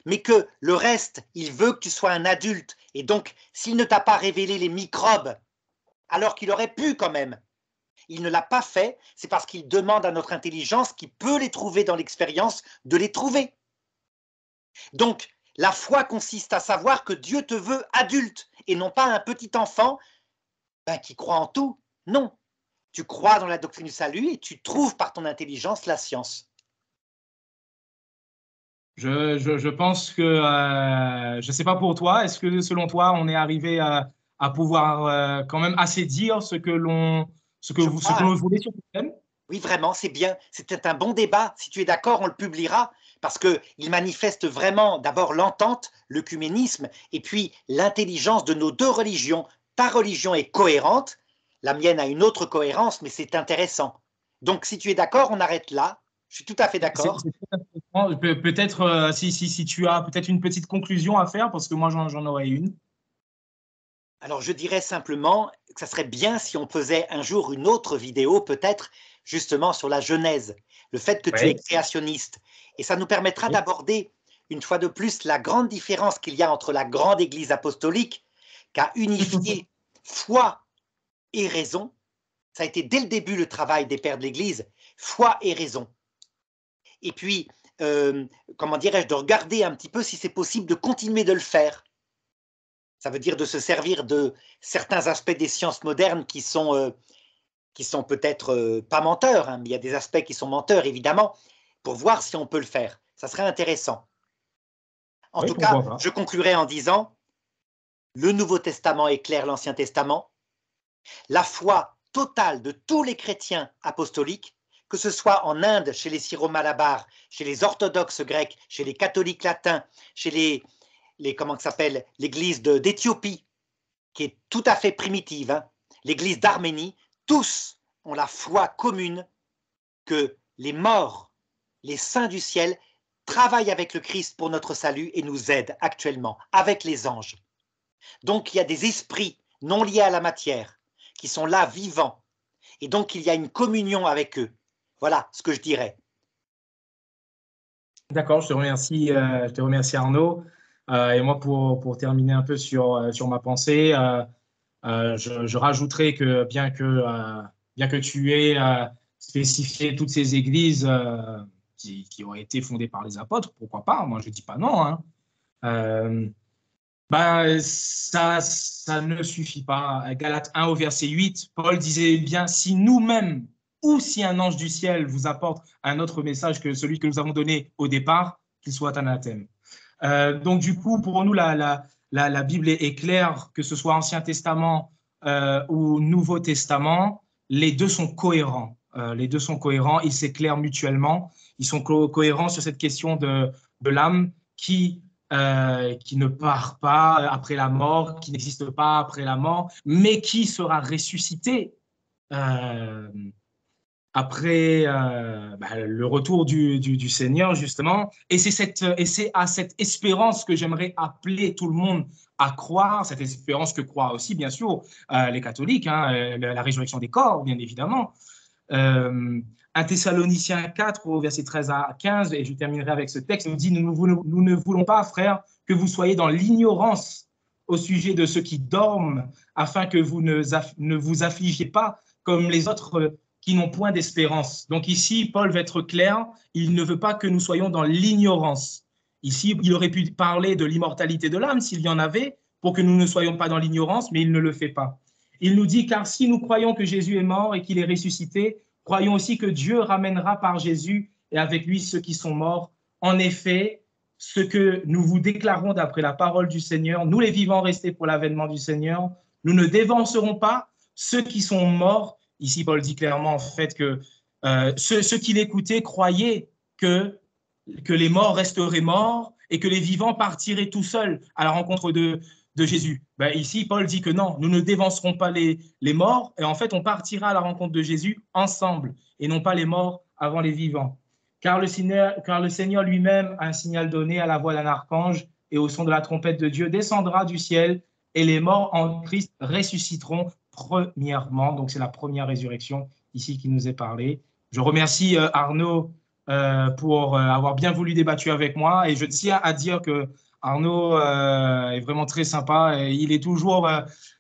Mais que le reste, il veut que tu sois un adulte. Et donc, s'il ne t'a pas révélé les microbes, alors qu'il aurait pu quand même, il ne l'a pas fait, c'est parce qu'il demande à notre intelligence qui peut les trouver dans l'expérience de les trouver. Donc, la foi consiste à savoir que Dieu te veut adulte et non pas un petit enfant qui croit en tout. Non, tu crois dans la doctrine du salut et tu trouves par ton intelligence la science. Je pense que, je ne sais pas pour toi, est-ce que selon toi, on est arrivé à pouvoir quand même assez dire ce que l'on voulait sur ce thème? Oui, vraiment, c'est bien. C'était un bon débat. Si tu es d'accord, on le publiera parce qu'il manifeste vraiment d'abord l'entente, l'œcuménisme et puis l'intelligence de nos deux religions. Ta religion est cohérente, la mienne a une autre cohérence, mais c'est intéressant. Donc, si tu es d'accord, on arrête là. Je suis tout à fait d'accord. Peut-être si tu as peut-être une petite conclusion à faire, parce que moi j'en aurais une. Alors, je dirais simplement que ça serait bien si on faisait un jour une autre vidéo, peut-être justement sur la Genèse, le fait que tu es créationniste. Et ça nous permettra d'aborder une fois de plus la grande différence qu'il y a entre la grande Église apostolique, qui a unifié foi et raison. Ça a été dès le début le travail des pères de l'Église, foi et raison. Et puis, comment dirais-je, de regarder un petit peu si c'est possible de continuer de le faire. Ça veut dire de se servir de certains aspects des sciences modernes qui sont peut-être pas menteurs, hein, mais il y a des aspects qui sont menteurs, évidemment, pour voir si on peut le faire. Ça serait intéressant. En tout cas, je conclurai en disant, le Nouveau Testament éclaire l'Ancien Testament, la foi totale de tous les chrétiens apostoliques, que ce soit en Inde, chez les syro-malabars, chez les orthodoxes grecs, chez les catholiques latins, chez l'église d'Éthiopie, qui est tout à fait primitive, hein, l'église d'Arménie, tous ont la foi commune que les morts, les saints du ciel, travaillent avec le Christ pour notre salut et nous aident actuellement avec les anges. Donc il y a des esprits non liés à la matière qui sont là vivants et donc il y a une communion avec eux. Voilà ce que je dirais. D'accord, je te remercie Arnaud. Et moi, pour terminer un peu sur ma pensée, je rajouterai que bien que tu aies spécifié toutes ces églises qui ont été fondées par les apôtres, pourquoi pas? Moi, je ne dis pas non. Hein. Ben, ça ne suffit pas. Galates 1 au verset 8, Paul disait bien, si nous-mêmes ou si un ange du ciel vous apporte un autre message que celui que nous avons donné au départ, qu'il soit anathème. Donc du coup, pour nous, la Bible est claire, que ce soit Ancien Testament ou Nouveau Testament, les deux sont cohérents. Les deux sont cohérents, ils s'éclairent mutuellement. Ils sont cohérents sur cette question de l'âme qui ne part pas après la mort, qui n'existe pas après la mort, mais qui sera ressuscité euh, après le retour du Seigneur, justement. Et c'est à cette espérance que j'aimerais appeler tout le monde à croire, cette espérance que croient aussi, bien sûr, les catholiques, hein, la résurrection des corps, bien évidemment. 1 Thessaloniciens 4, au verset 13 à 15, et je terminerai avec ce texte, nous dit, nous ne voulons pas, frères, que vous soyez dans l'ignorance au sujet de ceux qui dorment, afin que vous ne vous affligiez pas comme les autres qui n'ont point d'espérance. Donc ici, Paul va être clair, il ne veut pas que nous soyons dans l'ignorance. Ici, il aurait pu parler de l'immortalité de l'âme s'il y en avait, pour que nous ne soyons pas dans l'ignorance, mais il ne le fait pas. Il nous dit, car si nous croyons que Jésus est mort et qu'il est ressuscité, croyons aussi que Dieu ramènera par Jésus et avec lui ceux qui sont morts. En effet, ce que nous vous déclarons d'après la parole du Seigneur, nous les vivants restés pour l'avènement du Seigneur, nous ne dévancerons pas ceux qui sont morts. Ici, Paul dit clairement en fait que ceux qui l'écoutaient croyaient que les morts resteraient morts et que les vivants partiraient tout seuls à la rencontre de Jésus. Ben, ici, Paul dit que non, nous ne dévancerons pas les morts, et en fait, on partira à la rencontre de Jésus ensemble, et non pas les morts avant les vivants. Car le Seigneur lui-même a un signal donné à la voix d'un archange, et au son de la trompette de Dieu descendra du ciel, et les morts en Christ ressusciteront premièrement. Donc, c'est la première résurrection ici qui nous est parlée. Je remercie Arnaud pour avoir bien voulu débattre avec moi, et je tiens à dire que Arnaud est vraiment très sympa et il est toujours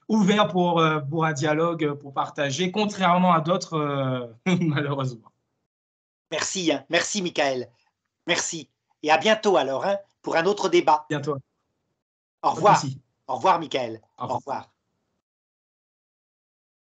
ouvert pour un dialogue, pour partager, contrairement à d'autres, malheureusement. Merci, hein. Merci Michael. Merci. Et à bientôt alors, hein, pour un autre débat. Bientôt. Au Pas de revoir. souci. Au revoir Michael. Au revoir. Au revoir.